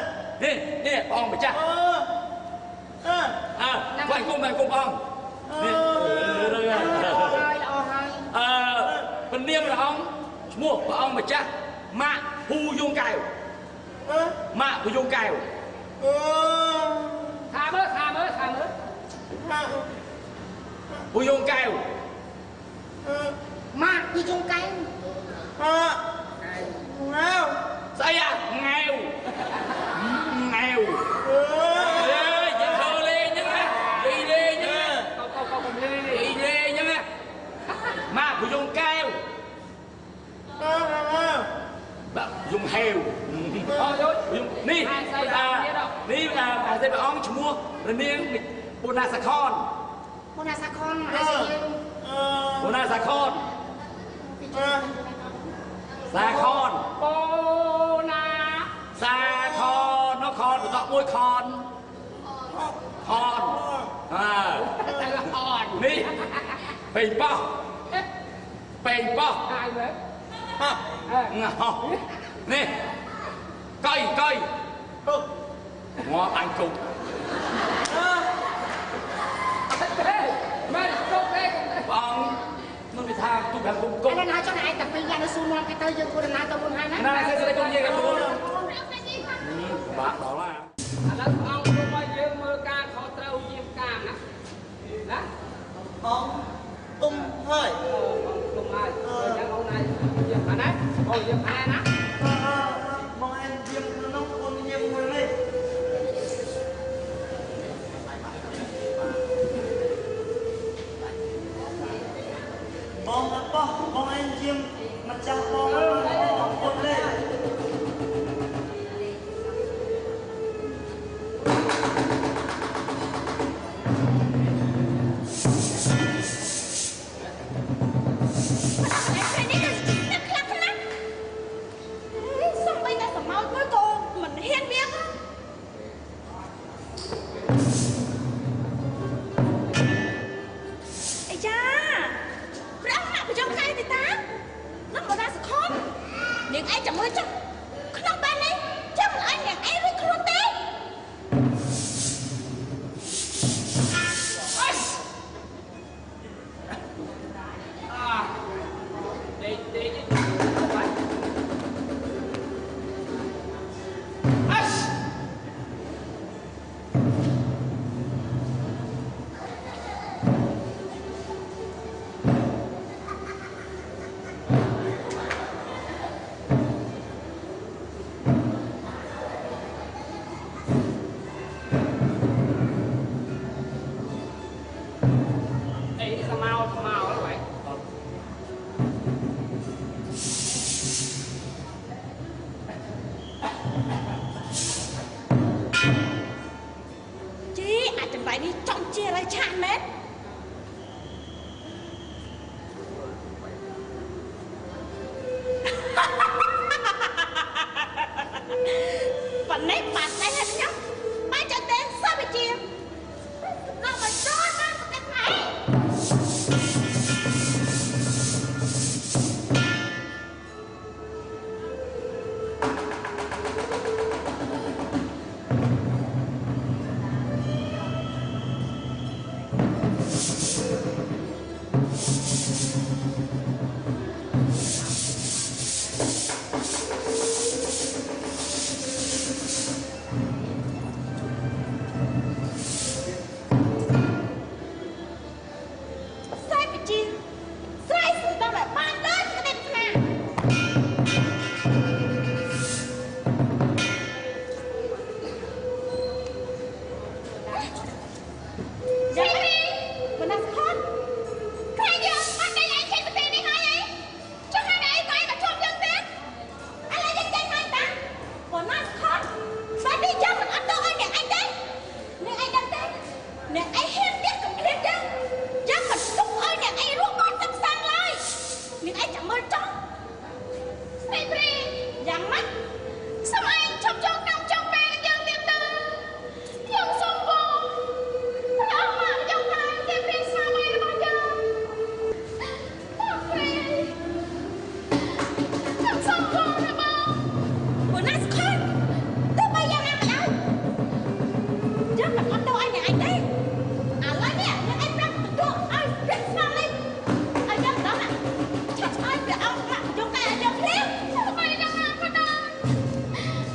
នេះបងម្ចាស់ខ្វាយគុំបងនេះល្អហើយពនាមព្រះអង្គឈ្មោះព្រះអង្គម្ចាស់ម៉ាក់ភូយងកែវម៉ាក់ភូយងកែវថាមើលភូយងកែវម៉ាក់ភូយងកែវស្អីងែវយើងធ្វើលេងចឹងណាលេងចឹងណាលេងចឹងណាម៉ាក់ភូយងកែវបាទយងហេវនេះអាសេព្រះអង្គឈ្មោះរនាងពុណាសាខនហើយស្អីយើងពុណាសាខនសាខនពុណាសាខននោះខនបន្តមួយខននេះពេញប៉ោះហើយមើលនេះកុយងាប់អញគុកមើលគុកទេបងនឹងវាថាទុកខាងគុកឯណាចុះឯងតែពីយ៉ាងស៊ូនាំគេទៅយើងធ្វើដំណើរទៅមុនហើយណាសេរីគុំយើងទៅមុនបាក់ដល់ហើយឥឡូវអង្គព្រមឲ្យយើងមើលការខុសត្រូវជាការណាអង្គទុំហើយទុំហើយយ៉ាងអូនឯងយើងផានណាអូយើងផានណាបងឯងយើងក្នុងអូនយើងមួយនេះបងអបបងឯងជាម្ចាស់បងអូននេះ អ្នកឯងហ៊ានអ្នកកំភ្លេចចឹងយ៉ាងមិនទុកឲ្យអ្នកឯងរស់បានទឹកសាំងឡើយអ្នកឯងចាំមើលចង់ស្រីព្រីយ៉ាងម៉េចសម័យឈប់ចងតាមចង់ពេលយើងទៀតទៅខ្ញុំសូមបងព្រះអង្គមកចង់តាមទេព្រីសាមីរបស់យើងបងព្រីខ្ញុំសូមបងណាបងអូនណាស្ខនទៅបីយ៉ាងណាក៏ដោយយើងមិនអត់ទៅឲ្យអ្នកឯងទេឥឡូវនេះអ្នកឯងប្រាប់ទៅឲ្យព្រះស្មារតីឲ្យយើងដល់ណាឆាប់ឲ្យព្រះអង្គមកយកតែឲ្យយើងព្រាមទៅបីយ៉ាងណាក៏ដោយ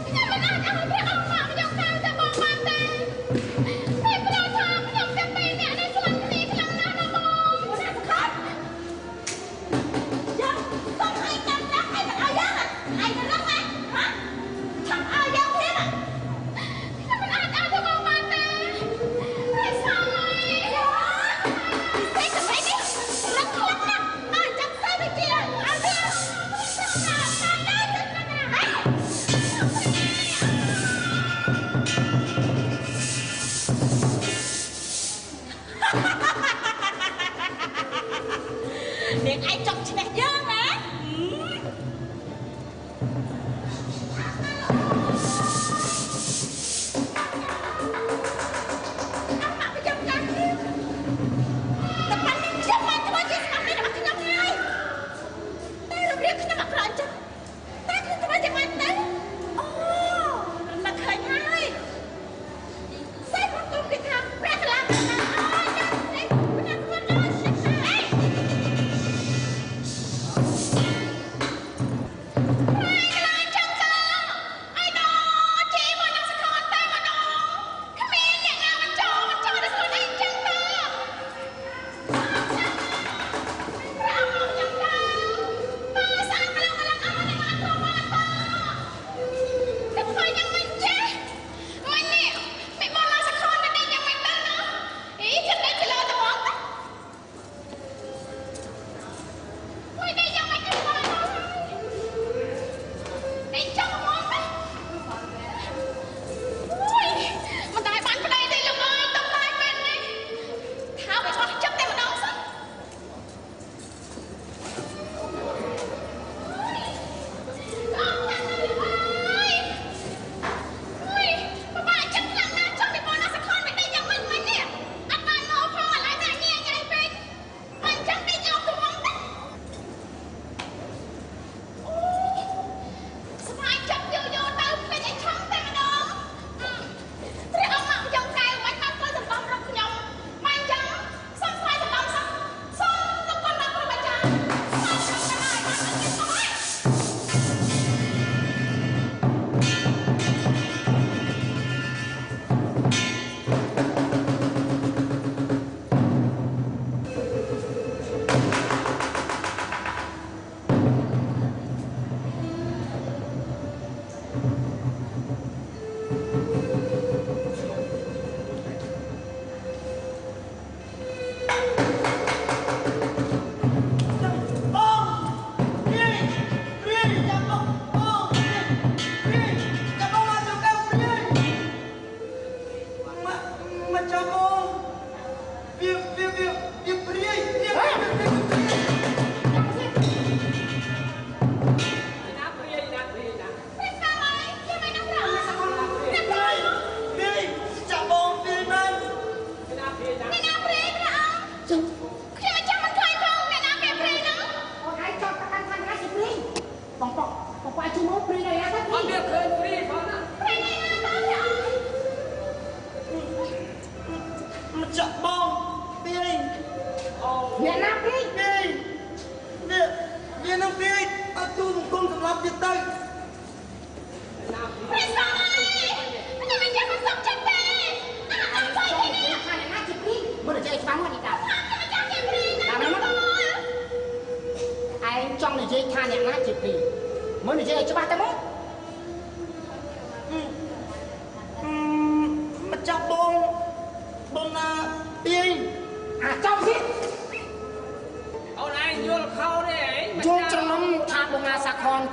ខ្ញុំមិនអាចឲ្យព្រះអង្គមកយកតែទៅបងបានទេពេលប្រថាខ្ញុំទាំងពីរអ្នកនេះស្លាប់គ្នាខ្លាំងណាស់ណាបងអូនណាស្ខនយើងសូមឲ្យចាំចាស់ឲ្យមិនឲ្យយើងឯងទៅរឹងណាហ៎ឆាប់ឲ្យយើងព្រាមខ្ញុំមិនអាចឲ្យទៅបងបានទេព្រះស្មារតីពិសេសសម្រាប់នេះរឹងខ្លាំងណាស់ឲ្យចាំស្អីទៅទៀតឲ្យព្រាមអ្នកឯងចង់ឈ្នះយើងណា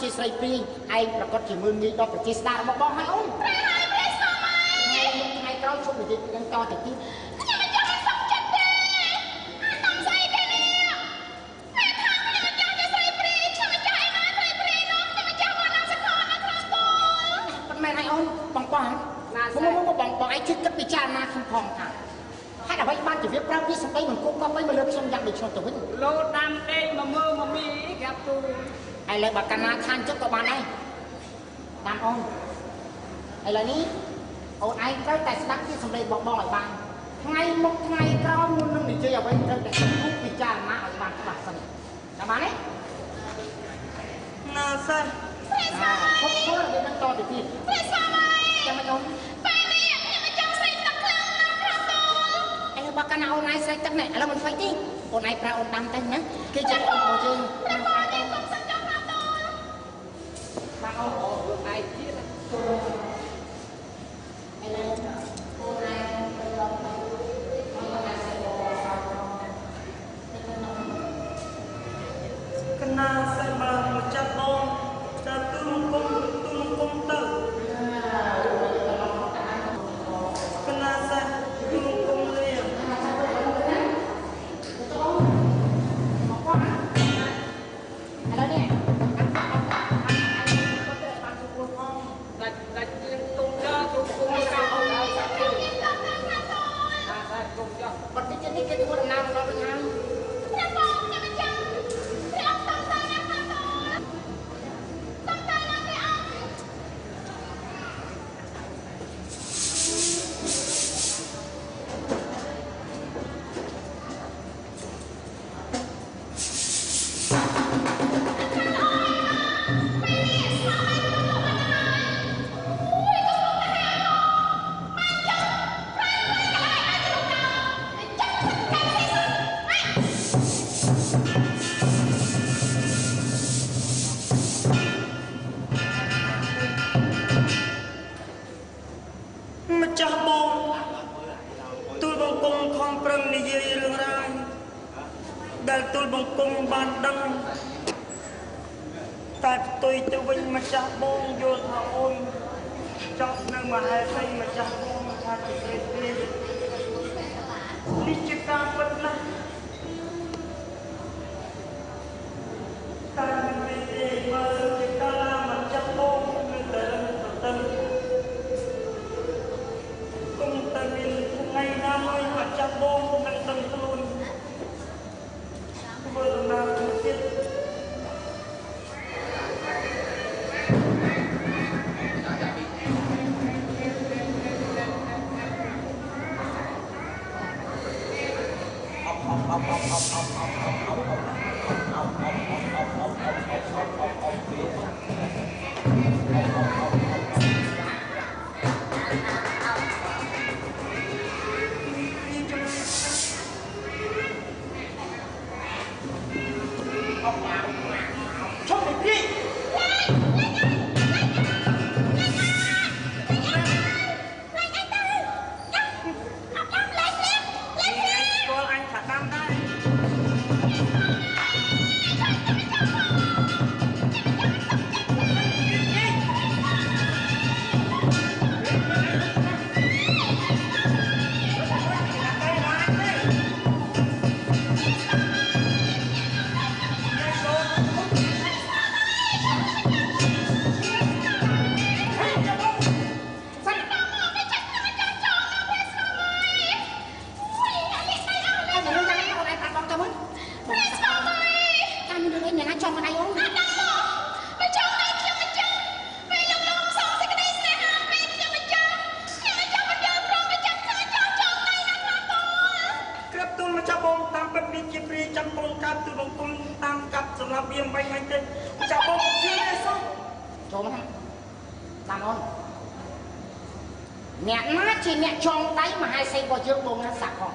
ជាស្រីពីរឯងប្រកាសជាមើលងាយដល់ប្រជាស្ដាររបស់បងហើយអូនព្រះហើយព្រះស្វាមីថ្ងៃក្រោយជប់និយាយនឹងតទៅទៀតខ្ញុំមិនចង់ វាប្រាប់ពីសម្ដីមិនគួរក៏មិនលើខ្ញុំយ៉ាងដូចខ្ញុំទៅវិញលោដាំដេកមកមើលមកមីក្រាបទូលឥឡូវបើកាលណាខានចិត្តក៏បានដែរតាមអូនឥឡូវនេះអូនឯងត្រូវតែស្ដាប់ពីសម្ដីបងឲ្យបានថ្ងៃមុខថ្ងៃក្រោយមុននឹងនិយាយអ្វីត្រូវតែគូពិចារណាឲ្យបានច្បាស់សិនចាំបានទេណាសិនហូបធ្វើវាមិនតទៅទៀតចាំមកអូនពេលនេះខ្ញុំមិនចង់ស្រែកទឹកខ្លាំងណាស់គ្រាបទូលឥឡូវបើកាលណាអូនឯងស្រែកទឹកនេះឥឡូវមិនស្វែងទេអូនឯងប្រើអូនដាំទៅណាគេចាត់អូនមកយើងព្រះបងនេះកុំសិនចង់គ្រាបទូលបាទអូនខ្លួនឯងទៀតឥឡូវអូនឯងកណាសិនបើមកចាប់បងតែទូលគុំទៅកណាសិនទូលគុំលេងឥឡូវនេះដាច់ជាងទុំចាទុំគុំកៅហើយសាក់ទេបាត់ទីនេះគេធ្វើដំណើរដល់វិញហើយព្រះបងខ្ញុំមិនចង់ព្រះអង្គតំតែណាគ្រាបទូលតំតែណាព្រះអង្គម្ចាស់បងទូលបង្គំខំប្រឹងនិយាយរឿងរ៉ាវដែលទូលបង្គំបានដឹងតែផ្ទុយទៅវិញម្ចាស់បងយល់ថាអូនចង់នៅមហេសីម្ចាស់បងថាជាព្រេតនេះជាការពិតណាស់តែមិនមែនទេបើជាការម្ចាស់បងនៅតែទៅគុំតែមានថ្ងៃណាមួយមកចាប់បងនឹងដឹងខ្លួនធ្វើដំណើរទៀតអ្នកណាជាអ្នកចងដៃមហាសីរបស់យើងបងណាសាក់ផង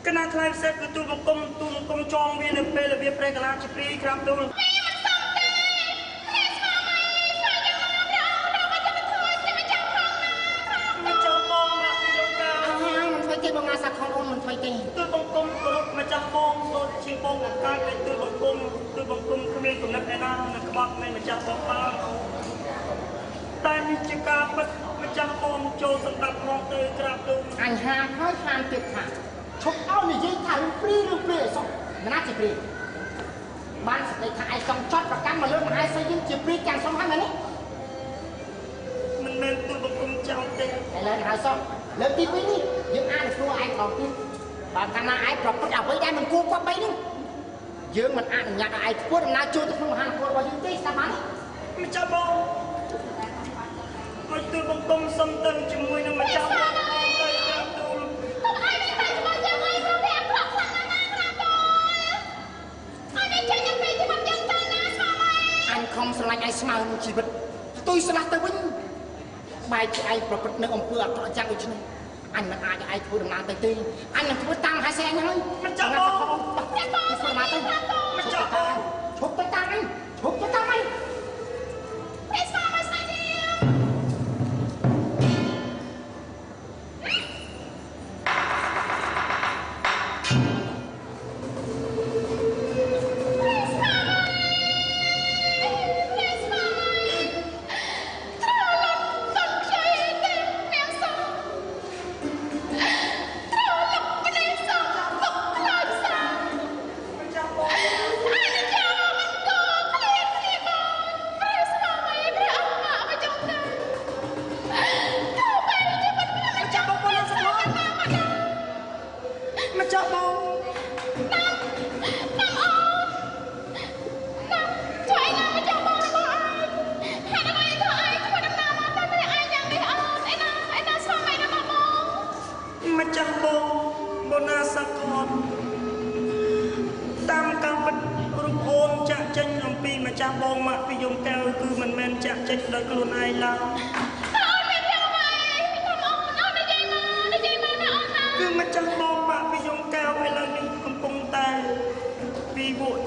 កណាថ្លៃផ្សេងគឺទូលបង្គំចងវានៅពេលរបៀបព្រះកលាជាព្រីក្រាបទូលមិនធ្វើទេទូលបង្គំគោរពម្ចាស់បងដូចជាបងបង្កើតឲ្យទូលបង្គំគ្មានគំនិតឯណានឹងក្បត់មិនម្ចាស់បងបានតែនេះជាការពិតម្ចាស់បងចូលសម្រាប់ផងទៅក្រាបទូលអញហាមហើយហាមទៀតថាឈប់ឲ្យនិយាយថារឿងព្រីអសោះមិនណាជាព្រីបានសេចក្តីថាឯងចង់ចត់ប្រកាន់មកលើមហាសីយើងជាព្រីទាំងសុំហើយមែនទេមិនមែនទូលបង្គំចង់ទេឥឡូវហើយសោះលើកទី2នេះយើងអានខ្លួនឯងដល់ទៀត បើកាលណាឯងប្រព្រឹត្តអ្វីដែលមិនគួរគប្បីនោះយើងមិនអនុញ្ញាតឲ្យឯងធ្វើដំណើរចូលទៅក្នុងមហានគររបស់យើងទេស្ដាប់បានម្ចាស់បងឲ្យទូលបង្គំសុំទៅជាមួយនឹងម្ចាស់បងទៅតាមទូលកុំឲ្យនេះតែជាមួយយើងឲ្យព្រោះវាអក្រក់ខ្លាំងណាស់ណាក្រាបអញចេញទៅពីជីវិតយើងទៅណាស្មាម៉ែអញខំស្រឡាញ់ឯងស្មើនឹងជីវិតផ្ទុយស្លាស់ទៅវិញបែរជាឯងប្រព្រឹត្តនៅអំពើអាក្រក់យ៉ាងដូចនេះអញមិនអាចឲ្យឯងធ្វើដំណើរទៅទេអញនឹងធ្វើតាមហើយស្អីហើយម្ចាស់បងធ្វើមកទៅម្ចាស់បងឈប់ទៅតាមអញឈប់ទៅតាមអញពេលស្មាម៉ែស្អីទេ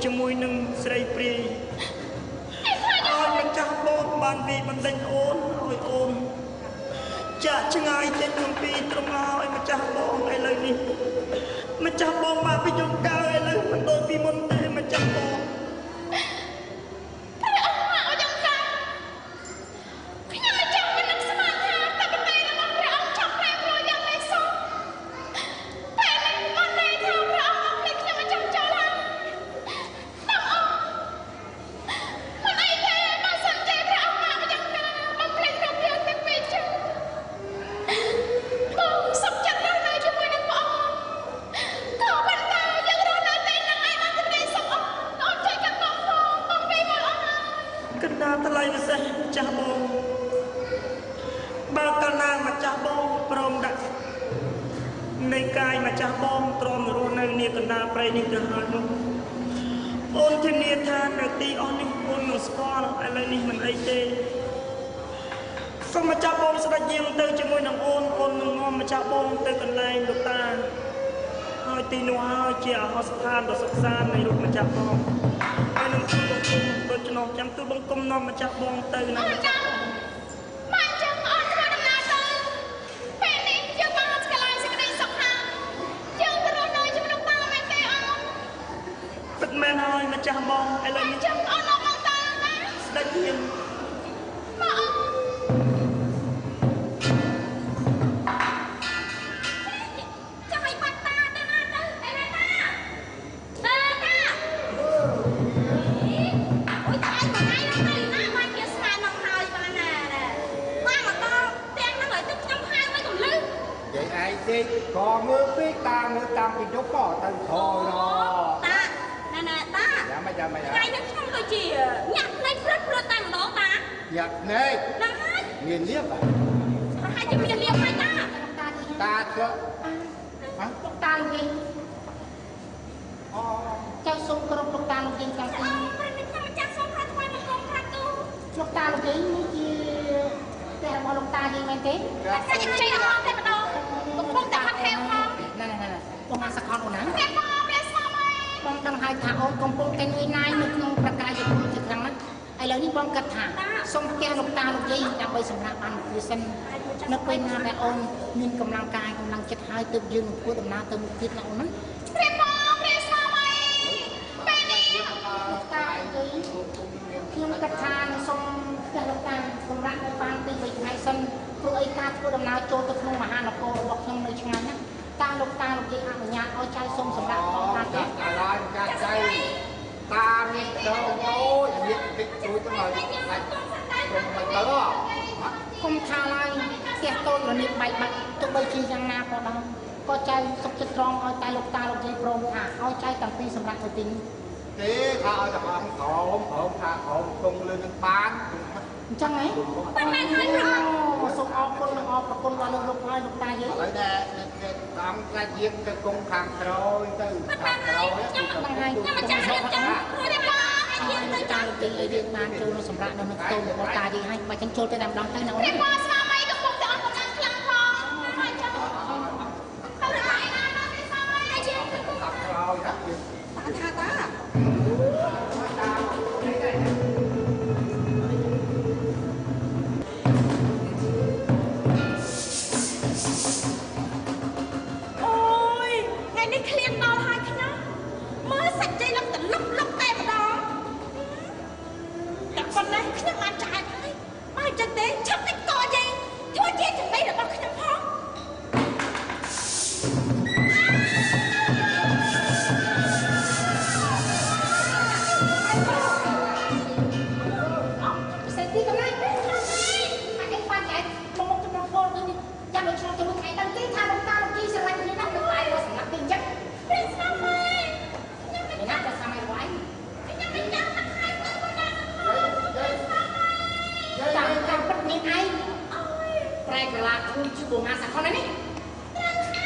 ជាមួយនឹងស្រីព្រាយឲ្យម្ចាស់បងបានវិបណ្ដេញអូនឲ្យអូនចាក់ឆ្ងាយចេញអំពីត្រង់ឲ្យម្ចាស់បងឥឡូវនេះម្ចាស់បងបានពីយំកើឥឡូវមិនដូចពីមុនទេម្ចាស់បងអូនធានាថានៅទីអស់នេះអូននឹងស្គាល់ឥឡូវនេះមិនអីទេសូមម្ចាស់បងស្ដេចយាងទៅជាមួយនឹងអូនអូននឹងនាំម្ចាស់បងទៅកន្លែងលោកតាហើយទីនោះហើយជាអាហារស្ថានដ៏សុខសាន្តនៃរូបម្ចាស់បងហើយនឹងទូលបង្គំដូច្នោះចាំទូលបង្គំនាំម្ចាស់បងទៅណាម្ចាស់បងបានចឹងអូនធ្វើដំណើរទៅពេលនេះយើងបានស្គាល់សេចក្តីសុខហើយយើងទៅរស់នៅជាមួយលោកតាមែនទេអូនពិតមែនហើយម្ចាស់បងឥឡូវនេះចឹងអូននាំបងទៅណាស្ដេចយាងមកអូនក៏មើលពេកតាមើលតាមពីយប់ក៏ទៅធរតាណែតាយ៉ាងម៉េចថ្ងៃនេះខ្ញុំដូចជាញាក់ភ្នែកព្រឹតតែម្ដងតាញាក់ភ្នែកហ្នឹងហើយមានលៀបប្រហែលជាមានលៀបហើយតាធ្វើលោកតាលោកវិញអូចៅសូមគ្រប់លោកតាលោកវិញចាំទីព្រឹកនេះខ្ញុំម្ចាស់សូមថាថ្វាយបង្គំក្រាបទូលលោកតាលោកវិញនេះជាតែរបស់លោកតាយើងមែនទេតែចេញចេញអស់តែម្ដងកំពុងតែហាត់ហេវផងណែបងមកសកលអូនណាព្រះបងព្រះស្វាមីបងដឹងហើយថាអូនកំពុងតែនឿយណាយនៅក្នុងប្រកាយយុទ្ធជាខ្លាំងណាស់ឥឡូវនេះបងគិតថាសូមផ្ទះលោកតាលោកយាយដើម្បីសម្រាប់បានវាសិននៅពេលណាដែលអូនមានកម្លាំងកាយកម្លាំងចិត្តហើយទើបយើងនឹងធ្វើដំណើរទៅមុខទៀតណាអូនណាព្រះបងព្រះស្វាមីពេលនេះលោកតាយាយខ្ញុំគិតថាសូមផ្ទះលោកតាសម្រាប់នៅបានទី3ថ្ងៃសិនព្រោះអីការធ្វើដំណើរចូលទៅក្នុងមហានគររបស់ខ្ញុំនៅឆ្ងាយណាស់តាលោកតាលោកយាយអនុញ្ញាតឲ្យចៅសូមសម្រាប់បងបានទេអាឡានកាចៅតាមានដល់អូយមានតិចជួយទៅហើយដាច់ខ្ញុំមិនទៅគុំថាឡើយផ្ទះតូចរនៀបបែកបាត់ទោះបីជាយ៉ាងណាក៏ដោយ có trai sắp chết tròn ôi tay lục ta lục dây prom thả ôi trai tầng pi sầm rạc người tính thế thao cho ông ổn thả ổn tung lên bán chẳng ấy sông ọc con qua lục hai lục ta dưới ở đây ông ra giết cái cung khang rồi từ khang rồi bằng hai cha lục tí ấy điện bàn cho nó sầm rạc nó tôm một ta đi hay mà chẳng trôi tới đàm đong tay nào ôi ngày nay khliên bao hai cái nó mới sạch dây lắm tận lúc tay mà đó đặc phần này khliên mà trái đấy mai chân tế chắc tích co dây thua chết chẳng đây là bao khliên phong sẽ đi cái này anh quan chạy một trong một con đi cha được cho một ngày đăng ký tham lục ta lục chi sẽ lại như năm được lại rồi sẽ tiền chất để nắp cho sao mày quái chẳng bất miệng ai trai cả là không chịu buồn ngã sạc con này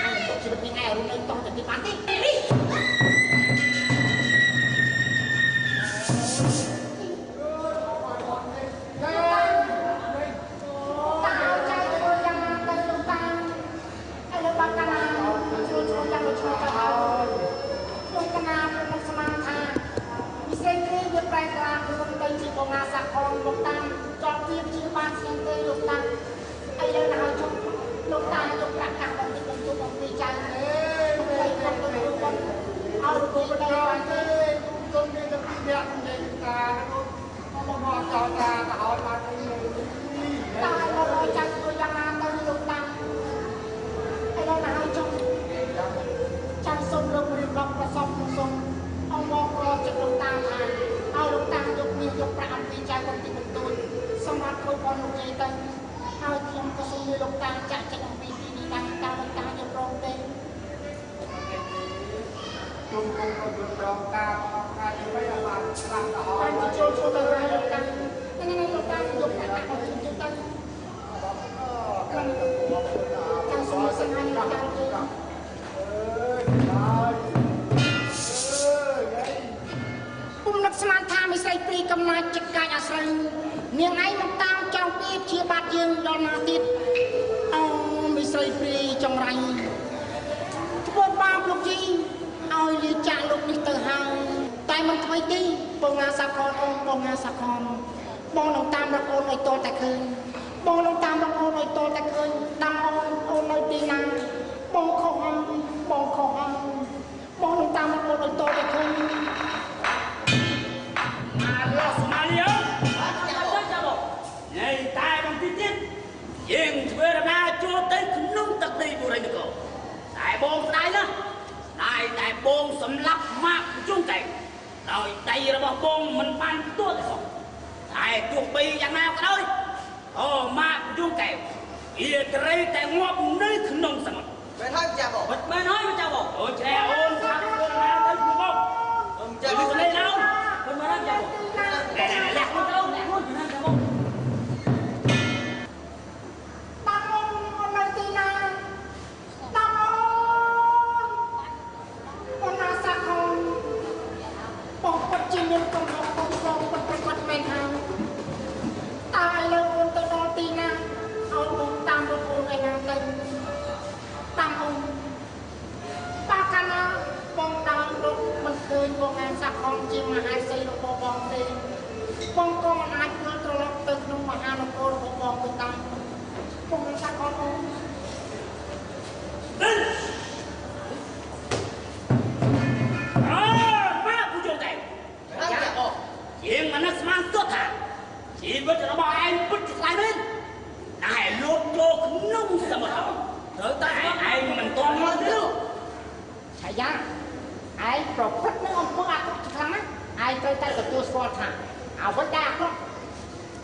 anh cũng chỉ bất miệng ai ở nơi trong trận đi bán đi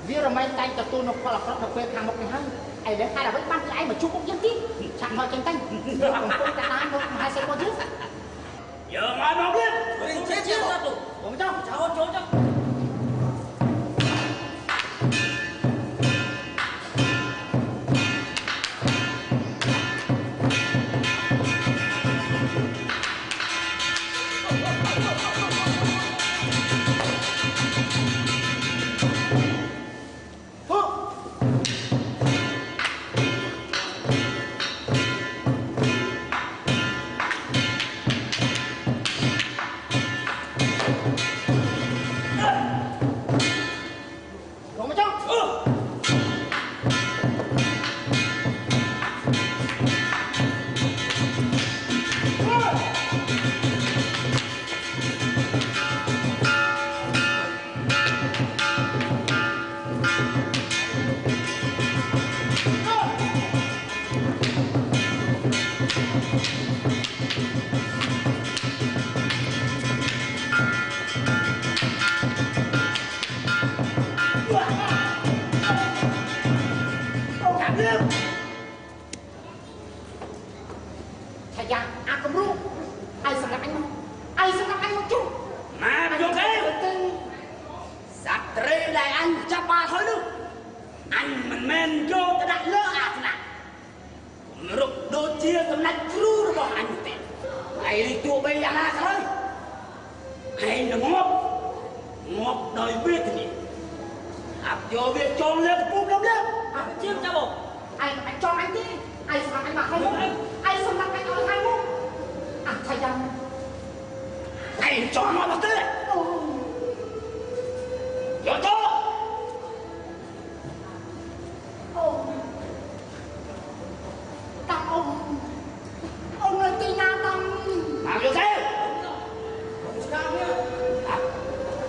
Vì rồi mấy tay cho tôi nó có là có thể quên thằng một cái hơi ai lên ai là với ban cái ai mà chụp bốc dân tí chẳng nói tranh tanh không cả đám không hai xe qua trước giờ mai mau lên chết ra tụ đúng không cháu trốn cho thầy già à cầm ru ai sắp gặp anh một chút mà vô thế sắp tới đây anh chấp ba thôi nữa anh mình men vô ta đã lỡ ác nè rụt đôi chia tầm nách ru rồi bỏ anh một tí ai đi chùa bây giờ là thôi hay là ngọt đời biết thì áp vô việc tròn lên bụng lắm lên chiếm cho bộ anh cho anh đi ai sắp gặp anh mà không ai sắp gặp anh ở hai môn à thầy già thầy cho nó vào tới vô cho tặng ông ơi tí na tặng nào vô thế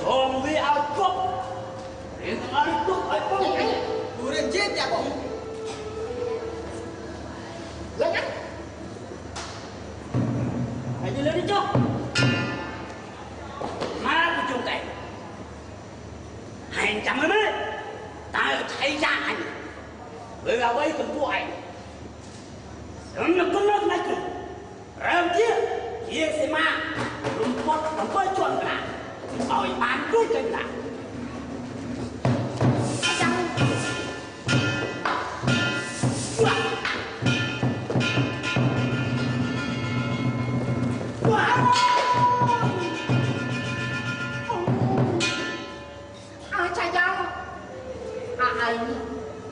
tròn với áo cốc đến ăn đúc ở bụng đủ đến chết nhà bộ lên anh mày đi lên đi cho má của chúng ta hành trăm mươi mấy ta thấy ra anh bởi vào đây cần của anh đừng có nước này cứ làm chia sẽ mà đúng con nó bơi chuồn cả ở bán đuôi cái là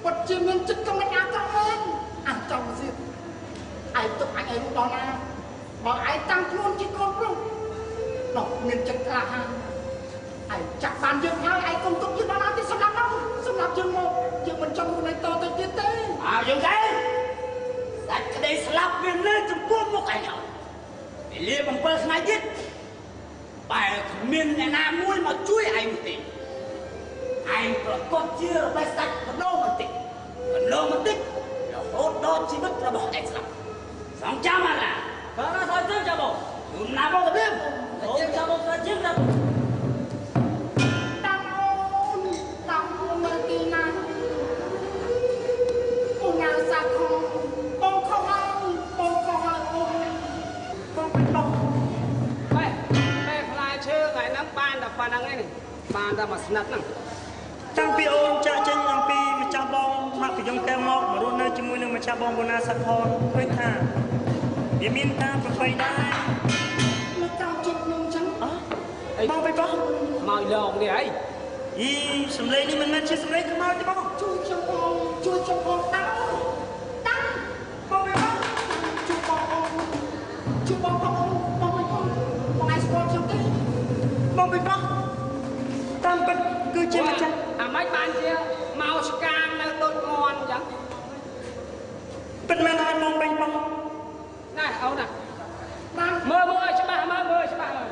bật chim lên chất trong đánh áp trong lên ăn trong gì ai chụp anh ấy lúc đó là bảo ai tăng luôn chứ con không nó miền chất là hàng ai chắc bàn dương hai ai công tục như đó là thì xong làm dương một dương mình trong một này to tới tiết tế à dương thế đặt cái đây slap viên lên trong cuốn một cái nhỏ để lia bằng bơ ngay chết bài miền này nam mũi mà chui anh một tí anh có con chia rồi bay sạch còn đâu mà tích là hốt đó chỉ mất là bỏ anh xong cha mà là đó là thôi trước cho bộ đừng nào bao giờ biết thôi cho bộ ra trước ra tặng ôn người kỳ này ôn nhà xa không ôn không ai con biết đâu mẹ phải chơi ngày nắng ban đập ban nắng này ban ra mà snap nè តាំងពីអូនចាក់ចេញអំពីម្ចាស់បងមកពីយំកែវមករស់នៅជាមួយនឹងម្ចាស់បងបូណាសាខនឃើញថាវាមានតាមប្របីដែរ nó cao chụp nông trắng បងបេបង màu lồng này ấy យីសំឡេងនេះមិនមែនជាសំឡេងខ្មោចទេបង chui trong con tăng bông bê bông chui bông ai sport trong cái បងបេបងតាមពិតគឺជាម្ចាស់ à mấy ban kia màu scan nó đôi ngon chẳng ពិតមែនហើយបងបេបង này ông nè đang mơ ơi chứ bà mơ chứ bà ơi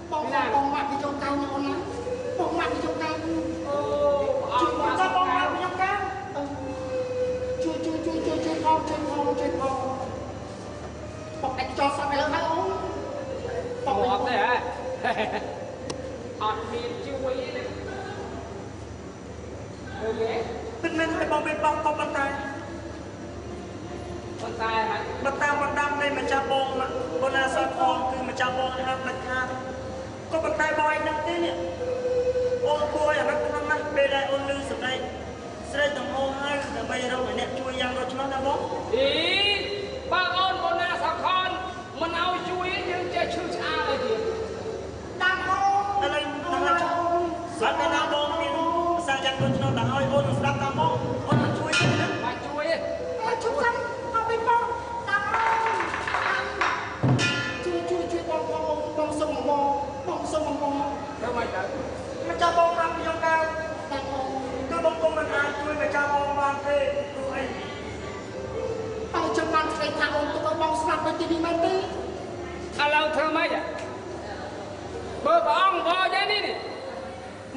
bông mặt đi trong cao nhau lắm bông mặt đi trong cao chui bông ra bông mặt đi trong cao chui phong bọc đánh cho sao mày lớn hả ông bọc một đấy hả ọt miền chui này ពិតមែនហើយបងបេបងក៏ប៉ុន្តែ คนตายมั้ย มาตามบันดาลในมาจับบองบนอาสาทองคือมาจับบองนะครับราคาก็บันไดบอยนั่นเนี่ยโอนกลัวอย่างนั้นนั่นนั่นไปได้โอนลือสุดเลยเสด็จต้องโอนให้แต่ใบเราเนี่ยช่วยยังเราชนะนะบ้อง อีบ้าอ้อนบนนาสะคอนมันเอาช่วยยังจะชื่อชาเลยที ดังโอ้ อะไรนะครับสัตว์ในนาบ้องนี่สร้างยังเราชนะแต่เอาโอนสลับตามบ้องโอนช่วยกันนะ มาช่วย ชุบซ้ำเอาไปปองดังโอ้ช่วยบองส่งบองส่งบอง ทำไมจ๊ะ มาจับบองรับยองกาว ดังโอ้ คือบางคนมันอาจช่วยมาจับบองบางทีด้วย ไปจังหวัดใส่ทางองค์ตัวบองสลับไปที่นี่มันดี เราเธอไหมจ๊ะเบอร์บ้องบอยันนี่นี่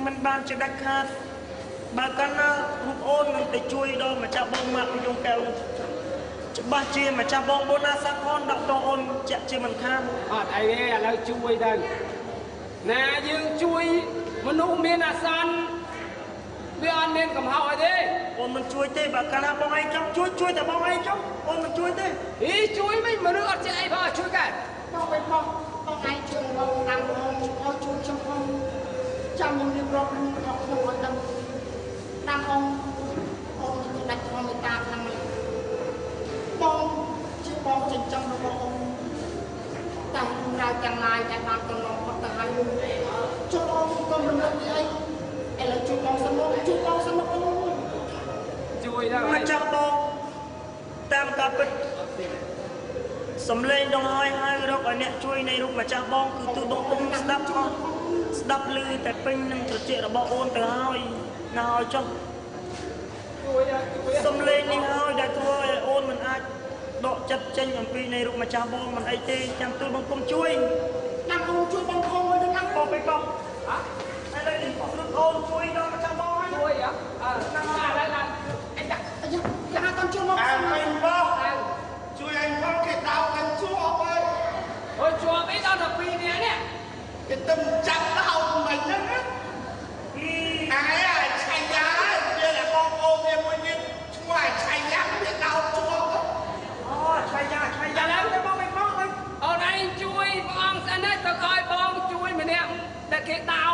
มันบานจะดักขาดบางกันนะลูกโอนมันไปช่วยดอมาจับบองมากยองกาวจะบ้าเจียมาจับบองบนอาสาคอนดอกตองโอนจะเจียมันข้าม ไอ้เนี่ยเราช่วยได้นะยังช่วยมนุษย์เมียนอาสันเรื่องอันเน้นกับเฮาไอ้เด้ โอนมันช่วยเต้บางกันนะบองไอ้จ้องช่วยแต่บองไอ้จ้องโอนมันช่วยเต้ อีช่วยไม่มนุษย์จะไอ้พ่อช่วยกัน บองไปปองไอ้ช่วยบองดังโอ้เอาช่วยช่วยบองจำยังเรียบร้อยออกหัวดังโอ้มันดักความไม่ตาทำอะไรบองชื่อบองจริงจังนะบองแต่เราจังไรแต่บางคนลองพัฒนาอยู่ช่วยบองก็มันเรื่องนี้ไอ้เราช่วยบองสนุก ช่วยได้ มาจับบองตามกับเป็นสำเร็จต้องให้เราอันเนี้ยช่วยในรูปมาจับบองคือตัวบองอุ้มสดับลือแต่เป็นนั่งตระเจียระบโอนแต่ให้น่าเอาจ้อง ช่วยช่วย สำเร็จนี่ให้ได้ตัวโอนมันอาจดอกจับเจนอย่างปีในรูปมาจับบองมันไอเต้จำตัวบางคนช่วย ดังโอ้ช่วยบองโอ้ดัง บองไปบองอะไรนี่ผมโอนช่วยดอกมาจับบองให้ ช่วยอ่ะนั่งอะไรนั่นไอ้จัก อย่าทำชั่วโมง anh bông chui anh bông cái tao anh chua ơi โอ้ยชัวร์ไม่ต้องแต่ปีเนี้ยเนี่ย cái tâm trạng tao của mình đó ai à chạy giá kia là con ôm em nguyên nhiên ngoài chạy giá biết tao chua chạy giá lắm cái bông anh bông ơi เอาไหนช่วยบ้องสันนะตะคอยบ้องช่วยมาเนี่ยแต่เกตาว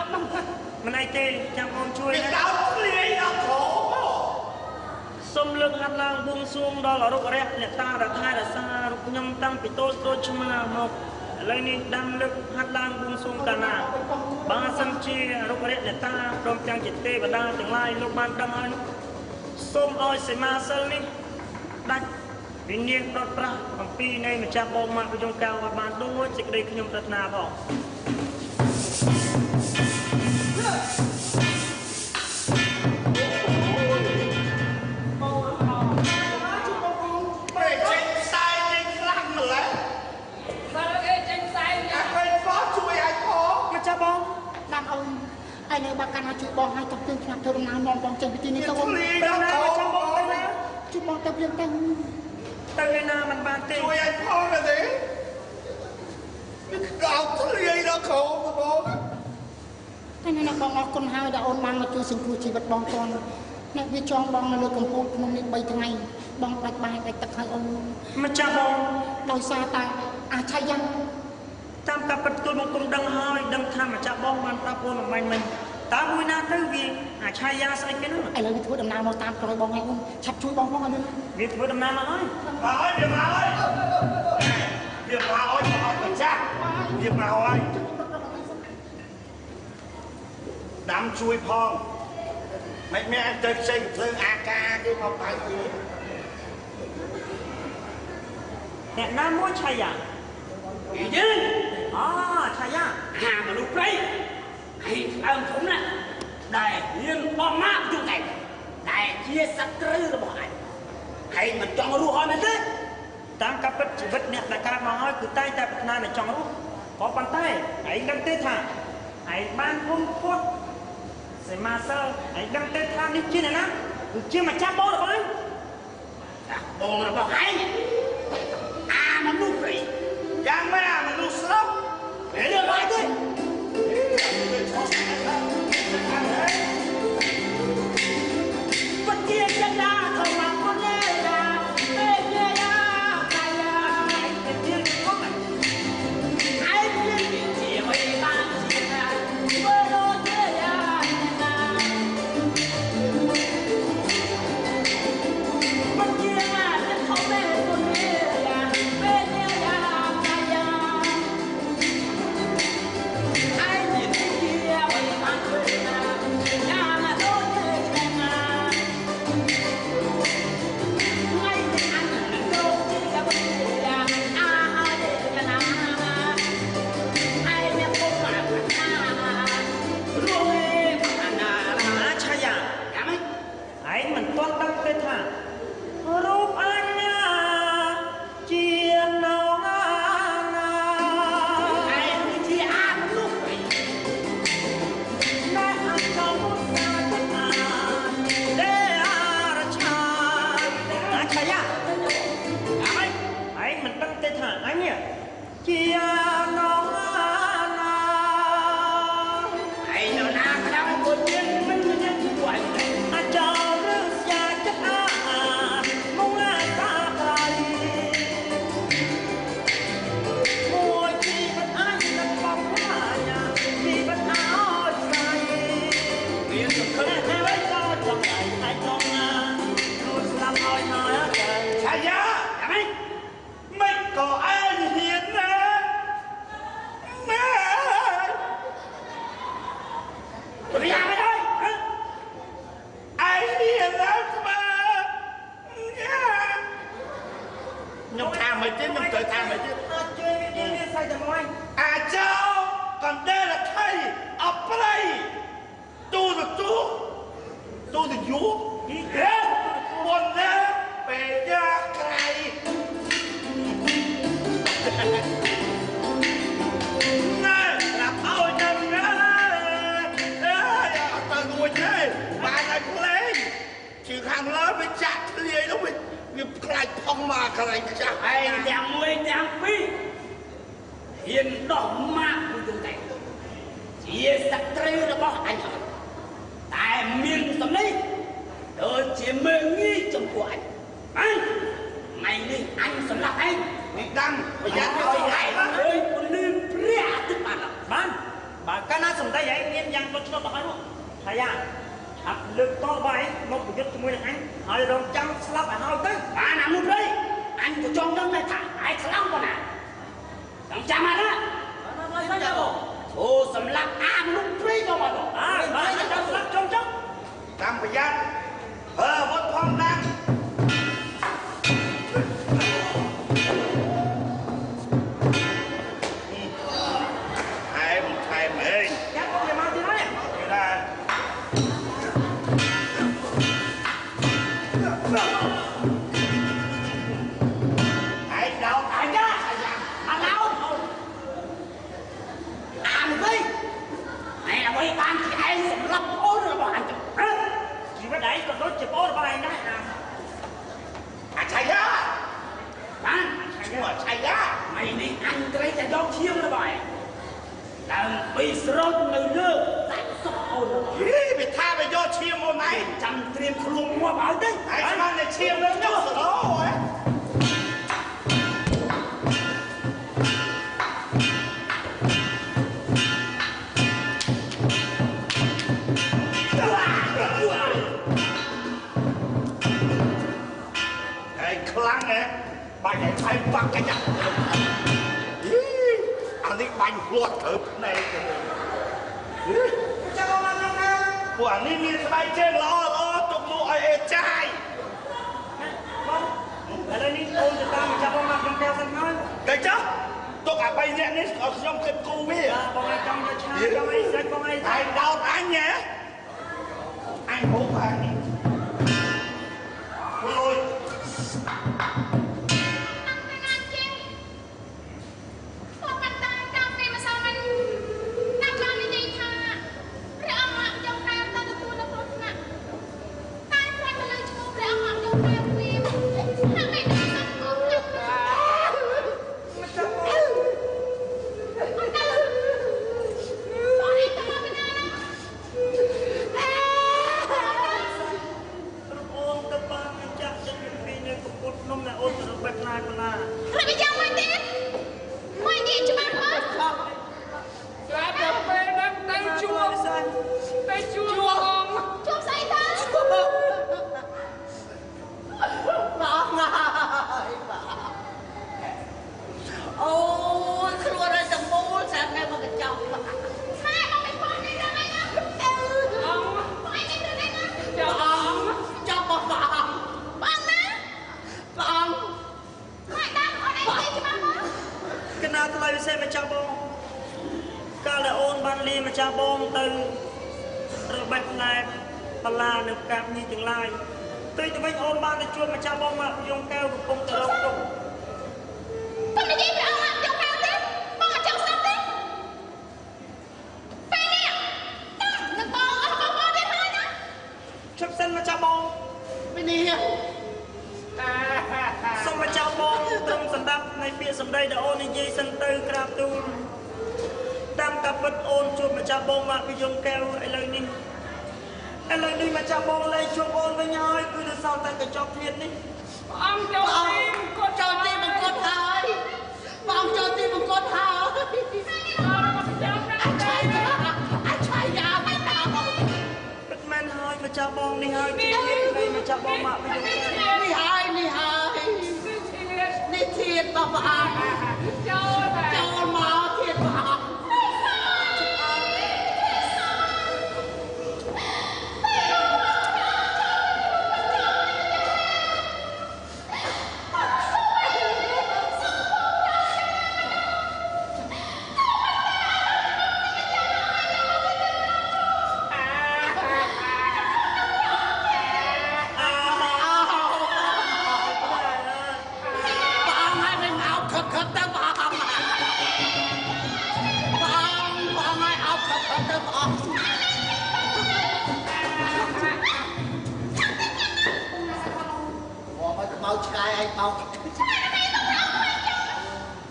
mình ai tê chẳng ôm chui cái tao lười nó khổ xông lưng ngắt lang buông xuông đó là rục rẽ lẹ ta đã thay đã xa rục nhâm tăng bị tôi chuma một lấy ni đam lực ngắt lang buông xuông cả nà ba sân chia rục rẽ lẹ ta đom chẳng chỉ tê và đa tương lai lúc ban đăng hơn xôm oi sẽ ma sơn ni đạch vì nhiên đọt ra bằng pi này mà cha bom mạng của trong cao và bàn đôi chỉ đây khi nhâm thật nà bỏ mày tranh sai tranh lăng rồi đấy ซาลเอเจนไซน์ anh phó chui anh phó มาจ้าบอง ดังโอ้ไอ้เนี่ยบางการช่วยบองให้กับเพื่อนครับเธอทำงานมองบองเจนไปที่นี่ cái ตัว lười เป็น nó ไงมาจ้าบอง khổ ไปแล้ว ช่วยบองแต่เพียงแต่ ตั้งในนามันบานเต้ chui anh phó là gì cậu lười nó khổ mà bố แต่นั่นบองออกคนหายแต่โอนมันมาช่วยสิ่งคู่ชีวิตบองตอนเนี่ยวิจองบองในเรื่องของพวกมันมีใบทั้งไงบองปัดบายไปตะไคร้โอน มาจ้าบอง โดยซาตาอาชัยยัง ตามกับประตูบางคนดังหอยดังทำมาจากบ้องมันตาโพนมันตาบุยนาตื้อวีอาชายาใส่กันนั่น ไอ้เลยวิถีดำน้ำมาตามคอยบองไงอุ้มชับช่วยบองบองอะไร วีถือดำน้ำมาให้ bà ơi việc bà ơi việc bà ơi cho họ cảnh sát việc bà ơi đám chui phong mấy mẹ anh chơi xây thương AK cái mà phải gì เนี่ยน้ำม้วนชายา อียืน อ๋อชายา หามาลูกไรให้ผมน่ะได้เรียนออกมาอยู่ไหนได้เชียร์สักกรือระบอกให้มันจ้องรู้หอยมันเด้อ ตามกับปัจจุบันเนี่ยแต่การมาให้คือใต้แต่ปัจจุบันในจังรู้ขอปันใต้ไอ้ดังเตท่าไอ้บ้านพุ่งพุทธเสมาเซอร์ไอ้ดังเตท่านี่จีนนะคือจีนมาจับโบ้หรือเปล่า บอกระบอกให้มันลูกไร giang mẹ mà lúc sớm เดี๋ยวไปด้วย วันเดียวจะด่าเข้ามาคนแรกด่าเอ้ยเนี่ย ដោះម៉ាក់មួយយងតែជាសត្រូវរបស់អញតែមានសម្លេងដូចជាមើងងាយចំពោះអញថ្ងៃនេះអញសម្លាប់ឯងនេះដាំប្រយ័ត្នឲ្យឯងអើយពលឺព្រះអាទិត្យបានបើកាលណាសំដីឯងមានយ៉ាងដូចឆ្លុះដល់ហើយនោះហើយអាប់លើកតបឯងមកប្រយុទ្ធជាមួយនឹងអញហើយរងចាំស្លាប់ឲ្យហើយទៅបានអានោះព្រៃអញក៏ចង់ដឹងដែរថាឯងខ្លាំងប៉ុណ្ណាចង់ចាំអត់ណាអូសម្លាប់អាមនុស្សព្រៃក៏មកបើចង់ស្លាប់ចង់តាមប្រយ័ត្នវត្តផងដាំថែមអេយ៉ាប់យកមកទៀតហើយដែរឯងដោតអញណាអញដោតអានវិញឯងអ្វីបានជាឯងសម្រាប់ប្អូនរបស់អញទៅជីវិតឯងក៏ដូចជាប្អូនរបស់ឯងដែរអាឆៃយ៉ាបានឆៃយ៉ាថ្ងៃនេះអញត្រូវតែយកឈាមរបស់ឯងដើម្បីស្រោចនៅលើសាច់សុខអូនវាថាវាយកឈាមមកណៃចាំត្រៀមខ្លួនមកឲ្យទៅហើយស្មានតែឈាមនឹងយកសឡូហ៎ហើយខ្លាំងហ៎បាច់ឲ្យឆៃបាក់កាច់អានេះបាញ់ផ្លាត់ត្រូវភ្នែកទៅចាំមកណាពួកអានេះមានស្បែកជើងល្អទុកលក់ឲ្យអេចាយបងឥឡូវនេះអូនទៅតាមចាំមកខ្ញុំកែសិនហើយតែចុះទុកអា3នាក់នេះឲ្យខ្ញុំគិតគូវាបងឲ្យចង់យកឆាចង់អីស្ដេចបងអីតែដោតអញហ៎អញហូបអញលុយ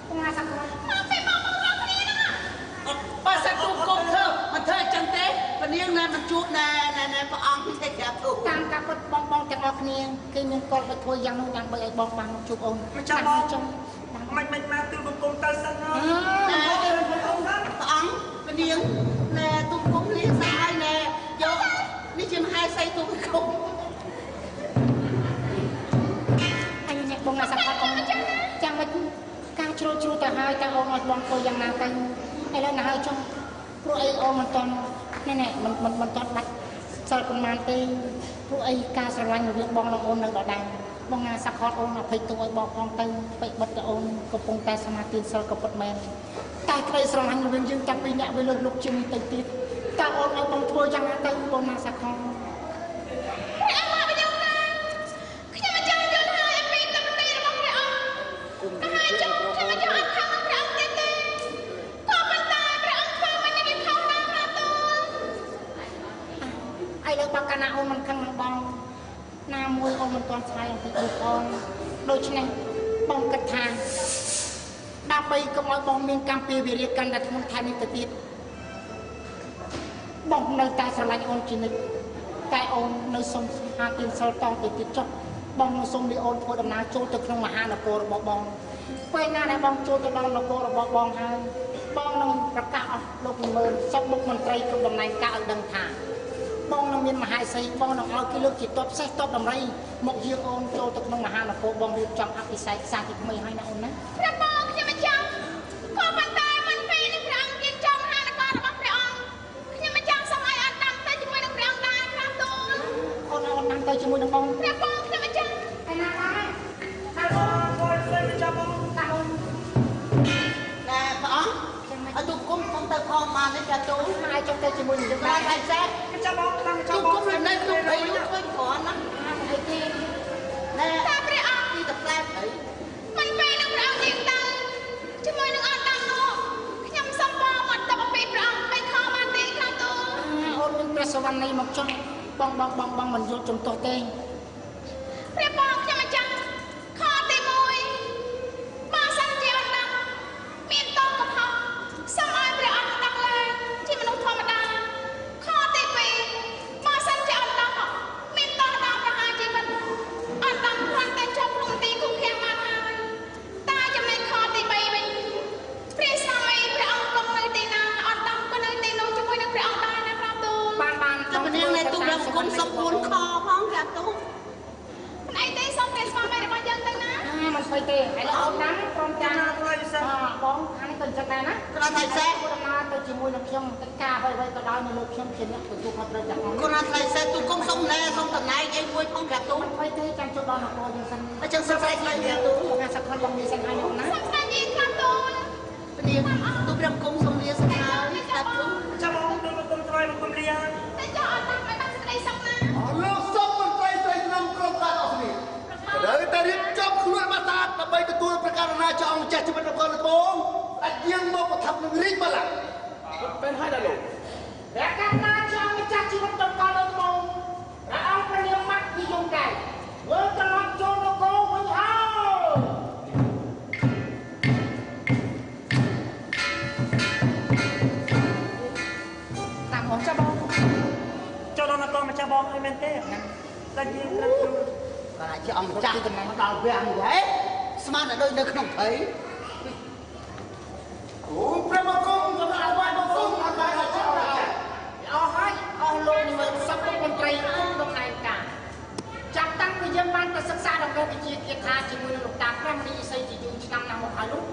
បងអាសាក់ បានបញ្ជួបណែព្រះអង្គទេក្រាបទូលតាមការពិតបងទាំងអស់គ្នាគេមានកលទៅធ្វើយ៉ាងនោះដើម្បីឲ្យបងបានជួបអូន មិនចាំបងមិនមកទូលបង្គំទៅសិនហើយណែព្រះអង្គពនាងណែទូលបង្គំលាសាហើយណែយកនេះជាមហេសីទូលបង្គំអញអ្នកបងណាសាប់អូនចាំមិនការជ្រុលទៅហើយតើអូនអត់បងធ្វើយ៉ាងណាទៅឥឡូវណាហើយចុងព្រោះអីអូនមិនតន់ណែមិនតន់បាច់សិលប៉ុន្មានទេព្រោះអីការស្រឡាញ់រវាងបងនិងអូននៅដដែលបងណាសាប់ខតអូនអភ័យទោសឲ្យបងផងទៅពេកបិទទៅអូនកំពុងតែសមាធិសិលក៏ពិតមែនតែក្តីស្រឡាញ់រវាងយើងចាប់ពីអ្នកវាលើកលុកជាងទៅទៀតតើអូនឲ្យបងធ្វើយ៉ាងណាទៅបងណាសាប់ខតបកណាអូនមិនខឹងនឹងបងណាមួយអូនមិនទាន់ឆ្លើយអំពីរូបអូនដូច្នេះបងគិតថាដើម្បីកុំឲ្យបងមានកម្មពីវិរិយកម្មដែលធ្ងន់ថែមនេះទៅទៀតបងនៅតែស្រឡាញ់អូនជានិច្ចតែអូននៅសុំហាទៀនសិលតទៅទៀតចុះបងនៅសុំឲ្យអូនធ្វើដំណើរចូលទៅក្នុងមហានគររបស់បងពេលណាដែលបងចូលទៅដល់នគររបស់បងហើយបងនឹងប្រកាសអស់លោកមើលសពមុខមន្ត្រីគ្រប់តំណែងការឲ្យដឹងថាបងនឹងមានមហាសីបងនឹងឲ្យគេលើកជាតបសេះតបដំរីមកយាងអូនចូលទៅក្នុងមហានគរបងរៀបចំអភិសេកសាជាថ្មីហើយណាអូនណាព្រះបងខ្ញុំមិនចង់ក៏ប៉ុន្តែមិនពេលនេះព្រះអង្គយាងចំមហានគររបស់ព្រះអង្គខ្ញុំមិនចង់សូមឲ្យអត់តាមទៅជាមួយនឹងព្រះអង្គដែរព្រះទូលអូនតាមទៅជាមួយនឹងបងព្រះបងខ្ញុំមិនចង់ឯណាដែរតែបងស្អីមិនចាំបងតាអូនតែព្រះអង្គឲ្យទូគុំខ្ញុំទៅផងបានទេចាទូហើយចង់ទៅជាមួយនឹងយើងដែរហើយសេះចាំបងចាំទូគុំនៅក្នុងដីនោះឃើញគ្រាន់ណាអីទេណែតែព្រះអង្គទីតែផ្លែអីមិនពេលនឹងព្រះអង្គយាងទៅជាមួយនឹងអត់តាមនោះខ្ញុំសុំបងមកទៅពីព្រះអង្គមិនខំបានទេចាទូអូននឹងព្រះសវណ្ណីមកចង់បងមិនយល់ចំទោះទេព្រះបងខ្ញុំមិនចាំខទី1បើសិនជាអត់ដឹងមានតកំហុសសូមឲ្យព្រះអង្គដឹងឡើងជាមនុស្សធម្មតាខទី2បើសិនជាអត់ដឹងមានតដល់ប្រហារជីវិតអត់ដឹងគ្រាន់តែជាប់ក្នុងទីគុំខាំងបានហើយតែចំណែកខទី3វិញព្រះស្វាមីព្រះអង្គគង់នៅទីណាអត់ដឹងក៏នៅទីនោះជាមួយនឹងព្រះអង្គដែរណាព្រះទូលបានជំនាញនៃទូព្រះគុំសុំ4ខផងព្រះទូលណៃទេសុំព្រះស្វាមីរបស់យើងទៅណាមិនស្អីទេឥឡូវអូនណាព្រមទាំងបងខាងនេះទៅចិត្តដែរណាគាត់ថាសេះដំណើរទៅជាមួយនឹងខ្ញុំកិច្ចការអ្វីក៏ដោយនៅលើខ្ញុំជាអ្នកទទួលខុសត្រូវទាំងអស់គាត់ថាសេះទូគុំសុំណែសុំតំណែងអីមួយផងព្រះទូលមិនស្អីទេចាំចូលដល់នគរយើងសិនអញ្ចឹងសុំស្អីគ្នាព្រះទូលណាសក្តិបងនេះសិនហើយណាសុំស្អីគ្នាព្រះទូលនាងទូព្រះគុំសុំលាសិនហើយព្រះទូលចាំបងទូលបង្គំថ្វាយបង្គំលាតែចោលអត់តាមមិនបានសេចក្តីសុំណាលោកសុំមន្ត្រីស្រីក្នុងក្រុមការអស់នេះត្រូវតែរៀបចំខ្លួនមកតាដើម្បីទទួលប្រកាសណាចောင်းម្ចាស់ជីវិតនគរត្បូងតែយាងមកប្រថាប់នឹងរាជបល្ល័ង្កเป็นให้ได้លោកប្រកាសណាចောင်းម្ចាស់ជីវិតនគរត្បូងព្រះអង្គព្រះនាងម៉ាក់និយមកែវិលត្រឡប់ចូលនគរវិញហើយតាមអូនចាបងចូលដល់នគរម្ចាស់បងឲ្យមែនទេតែយើងត្រូវគាត់ជាអង្គចាស់មកដល់វាំងហ៎ស្មានតែដូចនៅក្នុងព្រៃអូព្រះបង្គំក៏អត់បានបង្គំអត់បានចោលអស់ហើយអស់លោកនិវត្តសពមន្ត្រីគុំតំណែងការចាប់តាំងពីយើងបានទៅសិក្សាដល់វិជ្ជាគាថាជាមួយនឹងលោកតាព្រះមនីសីជាយូរឆ្នាំណាស់មកហើយនោះ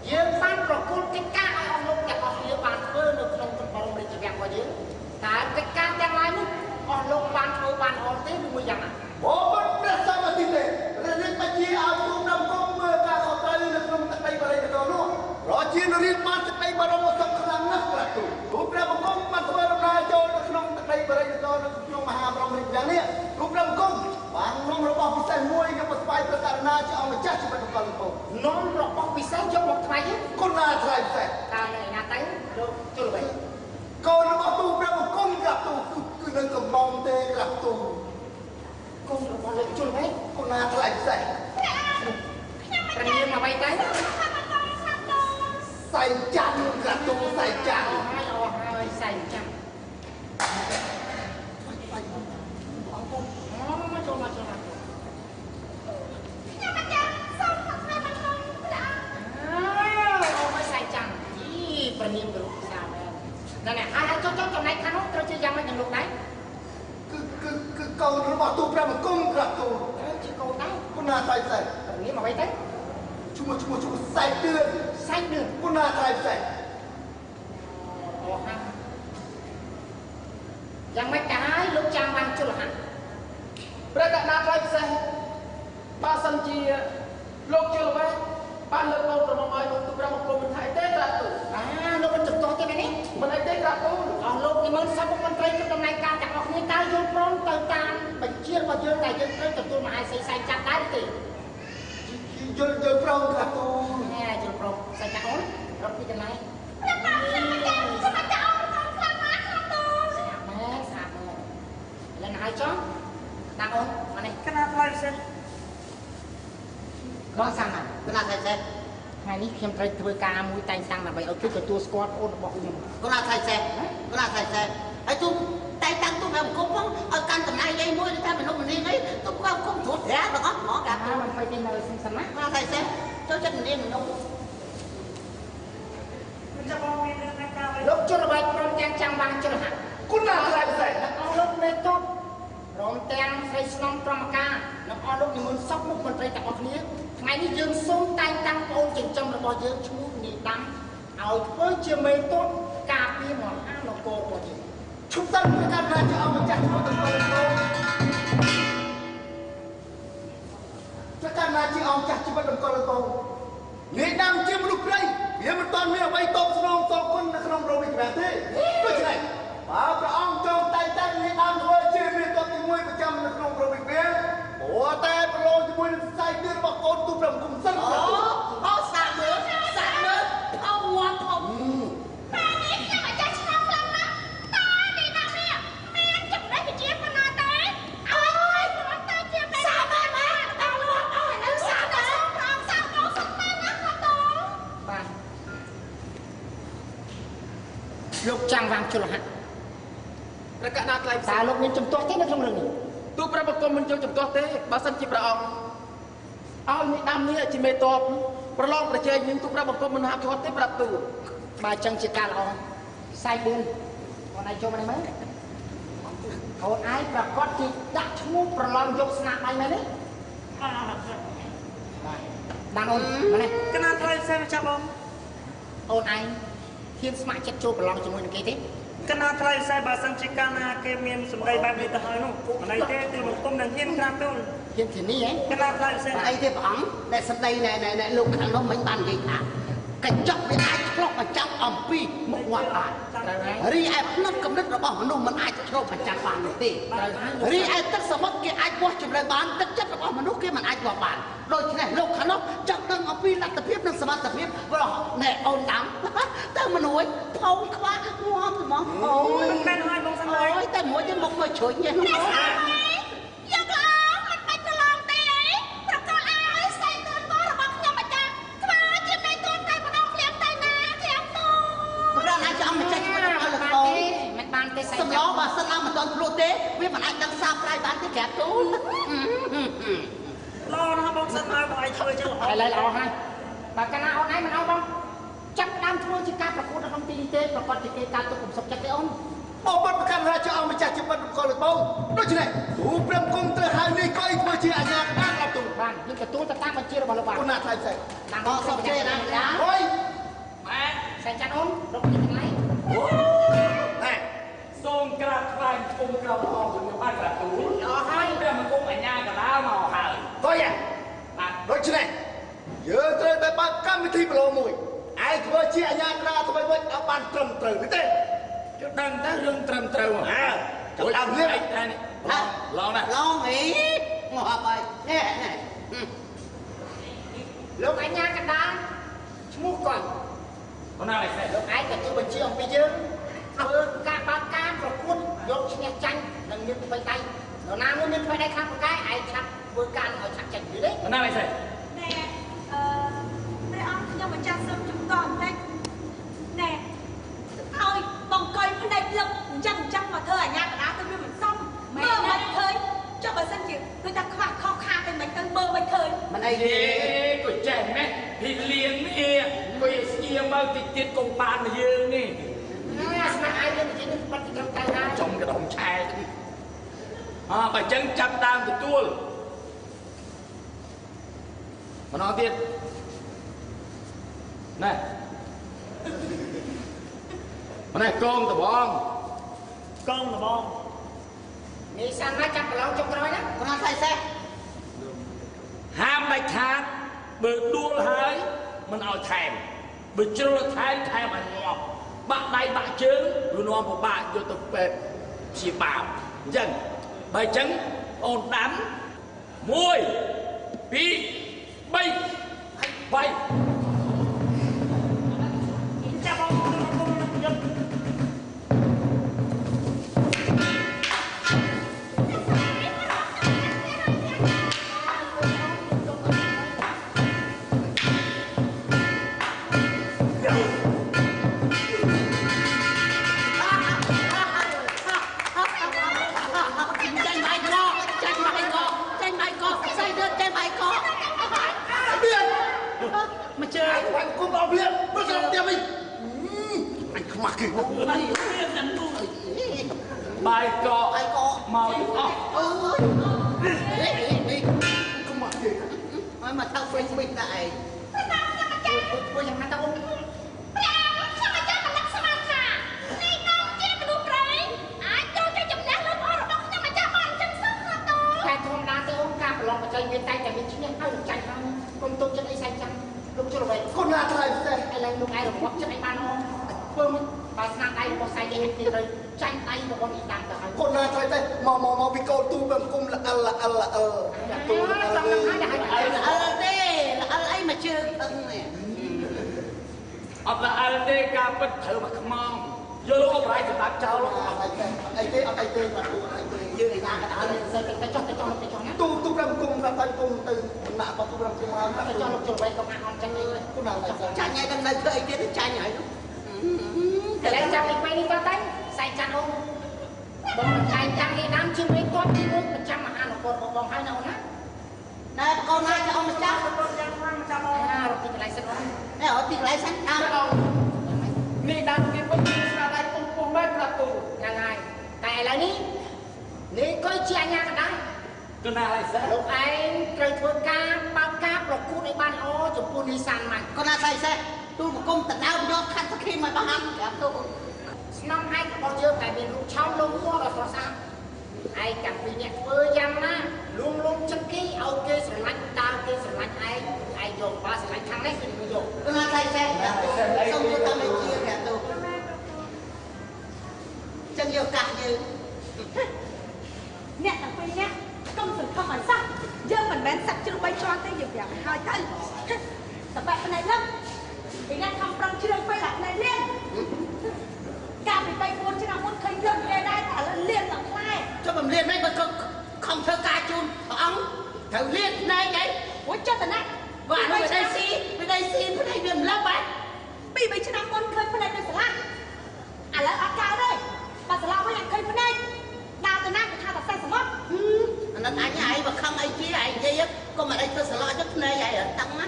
យើងបានប្រគល់កិច្ចការឲ្យអស់លោកទាំងអស់គ្នាបានធ្វើនៅក្នុងតំបន់រាជវាំងរបស់យើងតែកិច្ចការទាំងឡាយនោះអស់លោកបានធ្វើបានអត់ទេមួយយ៉ាងណាអូព្រះសម្មាទិទេរាជបញ្ជាឲ្យទូនំគុំមើលការខុសត្រូវនៅក្នុងទឹកដីបរិយាកាសនោះរជារៀនបានទឹកដីបរម មានរូបសាមែនนั่นแหละហើយចុះចំណែកខាងនោះត្រូវជាយ៉ាងម៉េចនឹងលោកដែរគឺកូនរបស់ទូព្រះបង្គំក្រាបទូលជាកូនដែរគុណាថ្លៃផ្សេងនេះមកវិញទៅឈ្មោះសាច់ឿនគុណាថ្លៃផ្សេងអូហាយ៉ាងម៉េចទៅហើយលោកចាំបានជលហាព្រះកណាថ្លៃផ្សេងបើសិនជាលោកជឿអ្វីបានលើកកូនរបស់ឲ្យលោកទូព្រះបង្គំមិនថៃទេក្រាបទូលលោកមិនទទួលទេនេះមិនអីទេក្រាបទូលអស់លោកនិមន្តសពមន្ត្រីគ្រប់ដំណើរការទាំងអស់គ្នាតើយល់ព្រមទៅតាមបញ្ជារបស់យើងតែយើងត្រូវទទួលមហាសីសែងចាត់ដែរទេយល់ព្រមក្រាបទូលយល់ព្រមសែងចាត់អូនរកពីកន្លែងខ្ញុំបានស្មាតអូនខ្លាំងណាស់ក្រាបទូលស្អាតមែនឡើងហើយចុះតាមអូនមកនេះកណាថ្លៃផ្សេងបងសាំណាកណាថ្លៃផ្សេងថ្ងៃនេះខ្ញុំត្រូវធ្វើការមួយតែងតាំងដើម្បីឲ្យគេទទួលស្គាល់ប្អូនរបស់ខ្ញុំកណាថ្លៃផ្សេងហើយទូតែងតាំងទូព្រះបង្គំផងឲ្យកាន់តំណែងលេខ1ថាមនុស្សម្នាអីទូព្រះបង្គំត្រួតត្រាទាំងអស់ហ្មងកាមិនទៅទេនៅសិនណាកណាថ្លៃផ្សេងចូលចិត្តនាងមនុស្សមិនចាំបងមានរឿងការលោកជលបាយព្រមទាំងចាំបានជលហាគុណណាថ្លៃផ្សេងអស់លោកមេតបព្រមទាំងស្រីស្នំក្រមការនិងអស់លោកនិមន្តសពមុខមន្ត្រីទាំងអស់គ្នាថ្ងៃនេះយើងសូមតែងតាំងប្អូនចិញ្ចឹមរបស់យើងឈ្មោះនីដាំឲ្យធ្វើជាមេតបការពារមហានគររបស់យើងឈប់សិនពីការណាជាអង្គម្ចាស់ឈ្មោះទៅពលលោកចកាណាជាអង្គចាស់ជីវិតអង្គលកោនីដាំជាមនុស្សព្រៃវាមិនទាន់មានអ្វីតបស្នងសងគុណនៅក្នុងរោងវិទ្យាទេដូច្នេះបើព្រះអង្គចង់តែងតាំងនីដាំធ្វើជាមេតបទី1ប្រចាំនៅក្នុងរោងវិទ្យាព្រោះតែប្រឡងជាមួយនឹងខ្សែទៀតរបស់កូនទូព្រះបង្គំសិនអូសាក់មើលអោងាប់អោម៉ែនេះខ្ញុំអាចារ្យឆ្លាតខ្លាំងណាស់តានេះណានេះមានចំណេះវិជ្ជាប៉ុណ្ណាទេអើយគាត់តែជាពេលសាក់មែនតើលោកអើយនៅសាក់ទៅប្រងសាក់មកសុំមែនណាគាត់ទៅបាទលោកចាំងវាងជលហាព្រះកណាថ្លៃតើលោកមានចំទាស់ទេនៅក្នុងរឿងនេះទូព្រះបង្គំមិនចូលចំទាស់ទេបើសិនជាព្រះអង្គឲ្យនេះដាំនេះជាមេតបប្រឡងប្រជែងនឹងទូព្រះបង្គំមិនហាក់ធាត់ទេប្រាប់ទូបើចឹងជាការល្អខ្សែ4អូនឯងចូលមកនេះមើលអូនឯងប្រកាសជាដាក់ឈ្មោះប្រឡងយកស្នាដៃមែនទេបាទដាំអូនមកនេះកណាថ្លៃផ្សេងចាប់បងអូនឯងហ៊ានស្ម័គ្រចិត្តចូលប្រឡងជាមួយនឹងគេទេកណាថ្លៃផ្សេងបើសិនជាកាលណាគេមានសម្ដីបែបនេះទៅហើយនោះមិនអីទេទូបង្គំនឹងហ៊ានក្រាបទូលហ៊ានធានាហ៎កណាថ្លៃផ្សេងអីទេព្រះអង្គដែលសម្ដីណែលោកខាងនោះមិនបាននិយាយថាកញ្ចក់វាអាចឆ្លុះបញ្ចាំងអំពីមុខមាត់បានរីឯផ្នត់គំនិតរបស់មនុស្សមិនអាចឆ្លុះបញ្ចាំងបាននោះទេរីឯទឹកសមុទ្រគេអាចវាស់ចម្លើយបានទឹកចិត្តរបស់មនុស្សគេមិនអាចវាស់បានដូច្នេះលោកខាងនោះចង់ដឹងអំពីលទ្ធភាពនិងសមត្ថភាពរបស់ណែអូនដាំតែមនុស្សផោងខ្វះងាប់ហ្មងអូយមិនមែនហើយបងសំឡេងអូយតែមួយទៀតមកមើលជ្រុញទេយកឡើងមិនបាច់ប្រឡងទេប្រកបឲ្យស្អីទៅរបស់ខ្ញុំអាចារ្យធ្វើជាមេតួតែម្ដងភ្លាមតែណាភ្លាមទូប្រដៅអាចអង្គម្ចាស់ខ្ញុំអត់លោកបងមិនបានទេសំឡងបើសិនឡើងមិនទាន់ព្រោះទេវាមិនអាចដឹងសាប្រាយបានទេក្រាបទូលល្អណាស់បងសិនហើយបងឯងធ្វើចឹងល្អឥឡូវល្អហើយបើកាលណាអូនឯងមិនអោបងចាប់ដើមធ្វើជាការប្រកួតនៅក្នុងទីនេះទេប្រកបជាគេការទុកកំសុកចិត្តទេអូនអូបាត់ប្រកាន់រាជអង្គម្ចាស់ជីវិតអង្គលបងដូច្នេះទូព្រះបង្គំត្រូវហៅនេះក៏អីធ្វើជាអាញាបានអត់ទូបានយើងទទួលទៅតាមបញ្ជារបស់លោកបានគុណណាថ្លៃផ្សេងតាមបងសុកជេណាអុយម៉ែសែងចាត់អូនរកទីកន្លែងណែសូមក្រាបថ្វាយគុំក្រោមអង្គខ្ញុំបានក្រាបទូលអស់ហើយព្រះបង្គំអាញាកដាលមកហើយទៅយ៉ាបាទដូច្នេះយើងត្រូវតែបើកកម្មវិធីប្រឡងមួយឯងធ្វើជាអាញាកដាលធ្វើវិញឲ្យបានត្រឹមត្រូវទេជិះដឹងតែរឿងត្រឹមត្រូវចាំដើមនេះតែនេះឡងណាឡងអីងាប់ហើយនេះលោកអញ្ញាកណ្ដាលឈ្មោះកុយបងណាឯងលោកឯងទទួលបញ្ជាអំពីយើងធ្វើការបើកការប្រកួតយកឈ្នះចាញ់និងមានថ្មីដៃនរណាមួយមានថ្មីដៃខាងប្រកែឯងឆាប់ធ្វើការឲ្យឆាប់ចាញ់យីទេបងណាឯងណែព្រះអង្គខ្ញុំម្ចាស់សូមជំទាស់បន្តិចណែឲ្យបងកុយផ្នែកលឹកអញ្ចឹងមកធ្វើអាញាកណ្ដាលទៅវាមិនសមមើលមិនឃើញចុះបើសិនជាគឺថាខ្វះខុសខាតតែមិនទៅមើលមិនឃើញមិនអីទេក៏ចេះម៉េះពីលៀងនេះវាស្គៀ nhưng mà tiết công ban là dương đi mà ai lên thì bắt trong tay ra trong cái đồng chai bà chân chặt tam thì tua mà nói tiếp này mà này con tao bongนี่สั่งมาจับเราจบร้อยนะคนนั้นใส่แซ่ ห้ามไม่ขาดเบิกดวงหายมันเอาแทงเบิกเจริญแทงมันงอกบะใดบะเชิงรู้น้องผมบะโยตเป็ดสีเปล่ายังใบจังโอนดันมวยปีใบใบ จะมองยัง mà chơi anh cũng bảo biết bây giờ đem mình anh không mặc kịp không bài cọ anh có màu không mặc kịp nói mà thằng quên mình lại tôiยังมาตะอุ้มแต่ธรรมดาตะอุ้มการประลองปัจจัยเวียนใจแต่เป็นชิ้นยังเข้าใจเขาคนตัวจะได้ใส่จังลูกจะรวย con là thầy đây อะไรลูกไอ้หลวงพ่อจะได้บ้านน้องเพิ่มภาษาไทยภาษาเองเลยใจไทยบางอีต่างแต่ con là thầy đây mà bị câu tu bằng cung là tu là trong năm hai đại ấy mà chưa thân này ập là ai đây ca bất thở mà không mong vô lúc ông lại thì bác cháu lắm ai thế mà tu ai thế như người ta đã lên xây cái cho tu bằng cung là tay cung từ nạ vào tu bằng cung là cho lục chuột vậy công an on chân đi con nào là cha nhảy đang đây chơi cái cha nhảy đó để lấy chặt đi quay đi tao tay sai chặt luôn bông sai chặt đi đám chim mấy con chim nước 100 mà ăn một con bông hai nâu nè đây con ai cho ông mà cha rồi thì lại xin ông đây ở tiền lại sáng nàoนี่ดันกินไปกินอะไรตุ้มปุ้มไม่ประตูยังไงแต่ละนี้นี่ก็เชียร์ยังกันได้ tôi nào lại sẽ ลูกไอ้เคยធ្វើការបើកការប្រគួតในบ้านអូចំពោះនីសានមក con ai sai xe tu một cung tận đau do khăn sắc khi mà bà ăn cả tu ស្នំឯងរបស់យើងតែមានរូបឆោមលងមកដល់ស្រស់ស្អាតឯងកាំពីអ្នកធ្វើយ៉ាងណាលងចិត្តគេឲ្យគេស្រឡាញ់តើគេស្រឡាញ់ឯងយកបើស្រឡាញ់ខាងនេះគឺយក con ai sai xe xong vô tâm này chia cả tu chân vô cả như អ្នកទាំងពីរនាក់កុំសង្ឃឹមឲ្យសោះយើងមិនមែនសាក់ជ្រុលបីជាន់ទេយើងប្រាប់ឲ្យហើយទៅតបែបផ្នែកហ្នឹងពីអ្នកខំប្រឹងជ្រឿងពេលផ្នែកលៀនកាលពី3-4ឆ្នាំមុនឃើញរឿងគេដែរតែឥឡូវលៀនដល់ខ្លែ cho mình liền đấy mà không thơ ca chun ông thử liền này cái អូចិត្តណាស់ và đây xin bên đây điểm lớp ấy 2-3ឆ្នាំមុនឃើញផ្នែកនៅសាលាឥឡូវអត់កើតទេបើសាលាវិញអត់ឃើញផ្នែកដើរទៅណាគេថាតែសេះសមុទ្រ anh ấy mà không ai chia ai gì á có mà đây tôi sẽ lo cho này vậy ở tăng á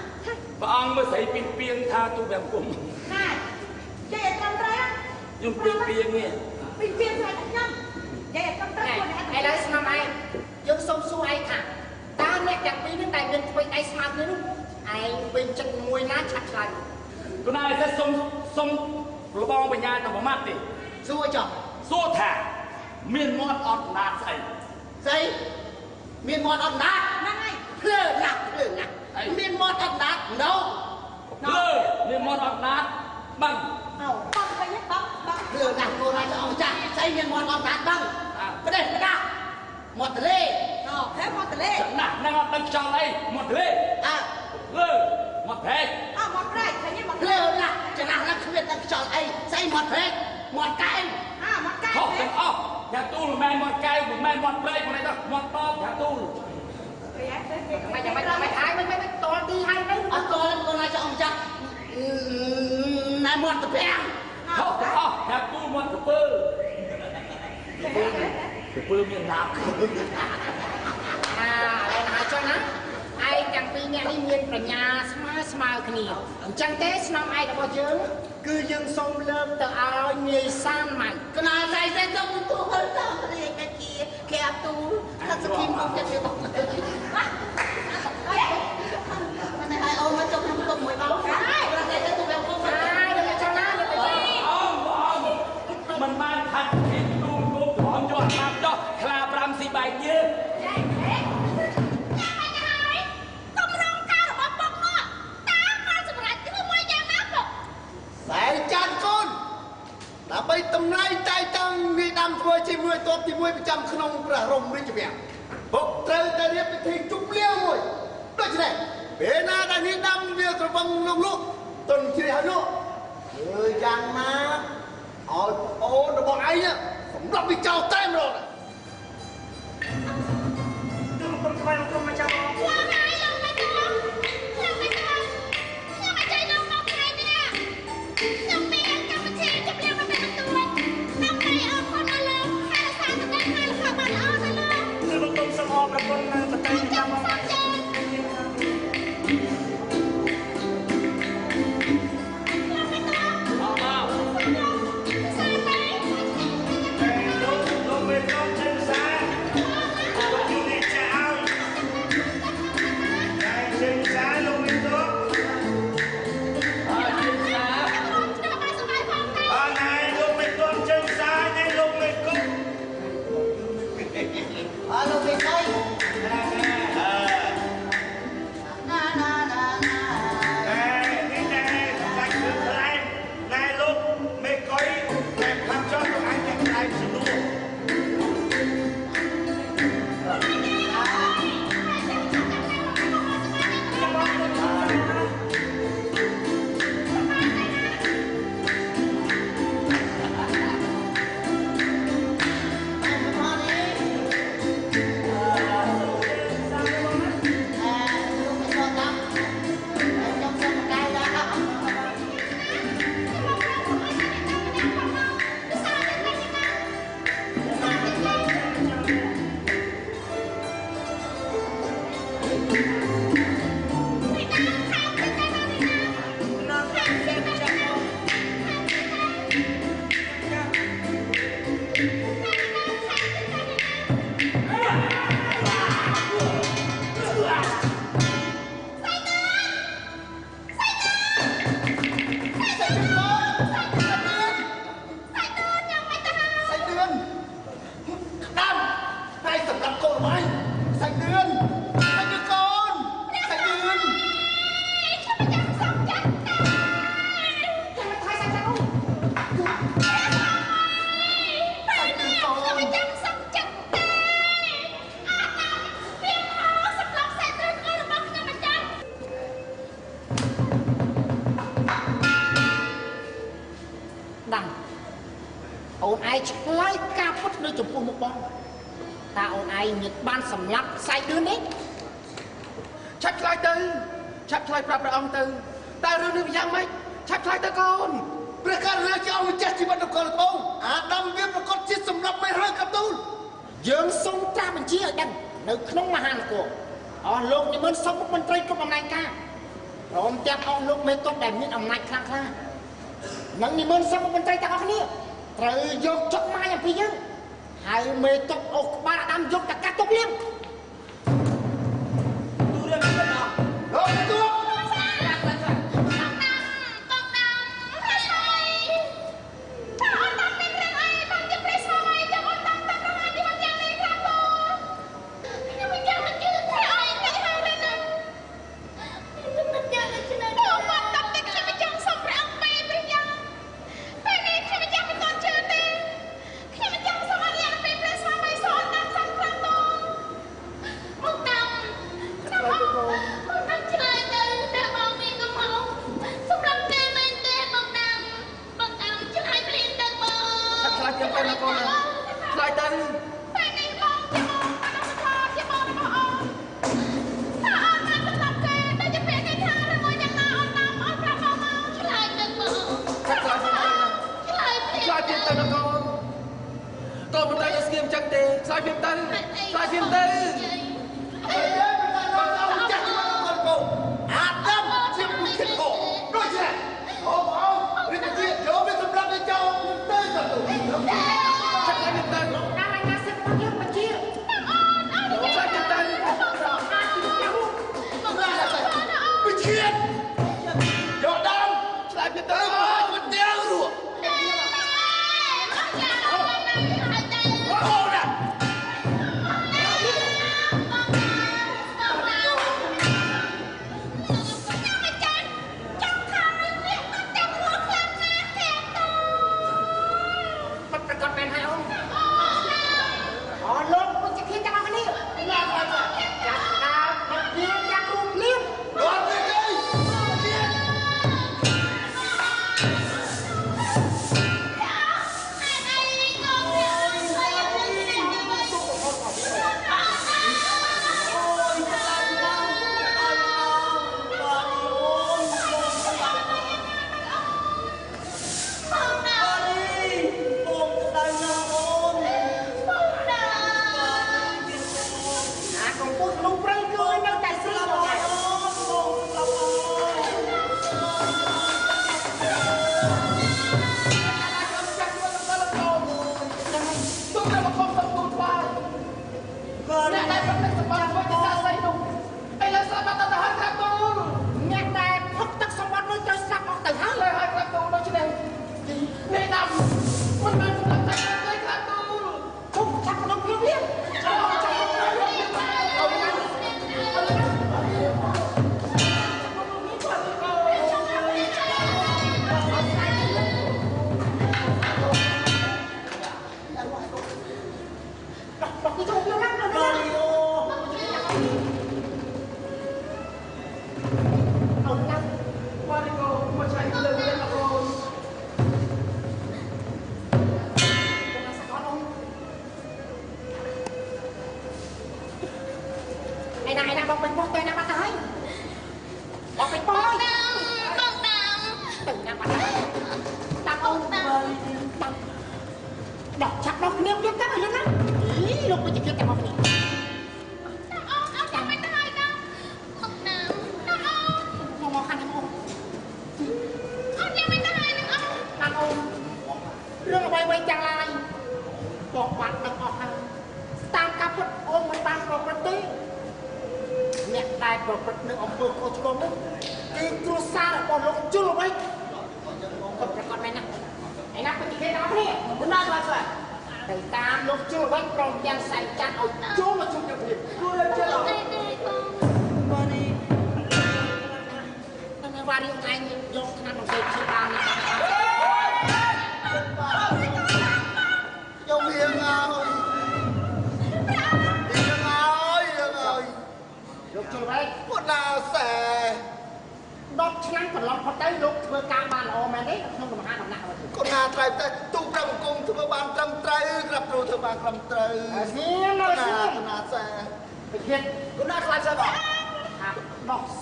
bà ông mới thấy pin pin tha tu bèm cùng ណែនិយាយឲ្យត្រឹមត្រូវ dùng pin pin nè ពីពីផ្នែកខ្ញុំនិយាយឲ្យត្រឹមត្រូវខ្លួនឯង ឥឡូវស្នំឯងយើងសុំសួរឯងថាតើអ្នកទាំងពីរនេះតែមានធ្វើអីស្មើគ្នានោះឯងពេញចិត្តមួយណាឆាប់ឆ្លើយ tôi nào sẽ xông lỗ bong về nhà tao mắt đi xua cho xô thả miền mót ọt nát say dây miền mọt ăn đá ហ្នឹងហើយ lơ nặng miền mọt ăn đá đâu lơ miền mót ọt nát bằng អោបងឃើញទេបង lơ nặng cô này cho ông cha dây miền mọt ăn đá đâu cái đây cái đá mọt lê អូហេមកតលេ chẳng nặng năng ọt đang trong đây một lê à lơ một thế អោមកប្រែកឃើញទេមក lơ nặng chẳng nặng nó không biết đang chọn ấy dây mọt thế mọt cái អោមកកែ họcទាំងអស់nhà tu là men một cây một men một play một này đó một to nhà tu មិនហើយមិនតលទីហើយទៅ à cô này cho ông cha này mọt tập bèn họcទាំងអស់nhà tu một cái pơ miền Nam ហើយចុះណាឯងទាំងពីរ អ្នកនេះមានប្រាជ្ញាស្មើគ្នាអញ្ចឹងទេស្នំឯករបស់យើងគឺយើងសូមលើកទៅឲ្យនាយសានម៉ៃ កណាសៃទៅទូហលតាមរៀងតែជាគេអត់ទូថាសុខីមកចិត្តរបស់មិនឲ្យអូនមកចុះក្នុងទុំមួយបងហើយប្រទេសទៅទូបែបគុំហើយដល់ចង់ណាទៅមិនបានខាត់គេទូព្រមយកអាប់ចោះខ្លា5ស៊ីបែកយើងតែចាត់កូនដើម្បីតម្លៃតែតាំងវាដាំធ្វើជាមួយតបទី1ប្រចាំក្នុងព្រះរមរាជវាំងពុកត្រូវតែរៀបពិធីជប់លៀងមួយដូច្នេះពេលណាដែលនេះដាំវាត្រវឹងលោកលោកទុនជ្រះហើយនោះយ៉ាងណាឲ្យអូនរបស់ឯងសម្រាប់វាចោលតែម្ដងគុំស្វាយគុំមកចាំបងប្រពន្ធនៅប្រទេសចាំមកអូនឯងឆ្លើយការពុតនៅចំពោះមុខបងតើអូនឯងមានបានសម្លាប់ខ្សែដឿននេះឆាប់ឆ្លើយទៅឆាប់ឆ្លើយប្រាប់ព្រះអង្គទៅតើរឿងនេះវាយ៉ាងម៉េចឆាប់ឆ្លើយទៅកូនព្រះករុណាជាអង្គម្ចាស់ជីវិតនគរបងអាដាមវាប្រកាសជាសម្រាប់មិនរើកាប់ទូលយើងសូមត្រាស់បញ្ជាឲ្យដឹងនៅក្នុងមហានគរអស់លោកនិមន្តសូមមុខមន្ត្រីគ្រប់អំណាចការព្រមទាំងអស់លោកមេតុបដែលមានអំណាចខ្លាំងក្លានិងនិមន្តសូមមុខមន្ត្រីទាំងអស់គ្នាត្រូវយកចុកម៉ាយអំពីយើងហើយមេតុបអុសក្បាលអាដាមយកតែកាត់ទុកលៀងទូរឿងនេះទៅលោកទូ Hãy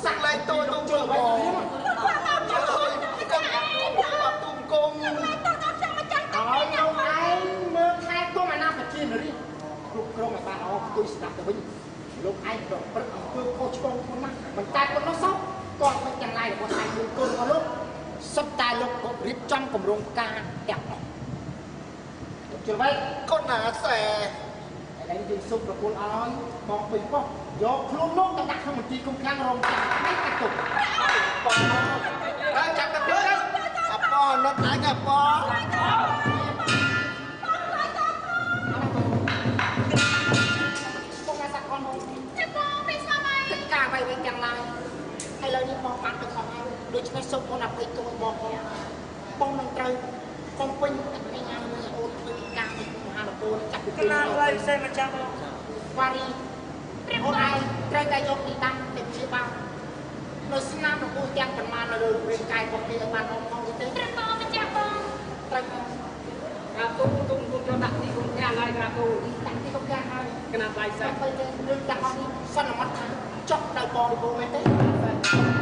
subscribe cho kênh Ghiền Mì Gõ để không bỏ lỡ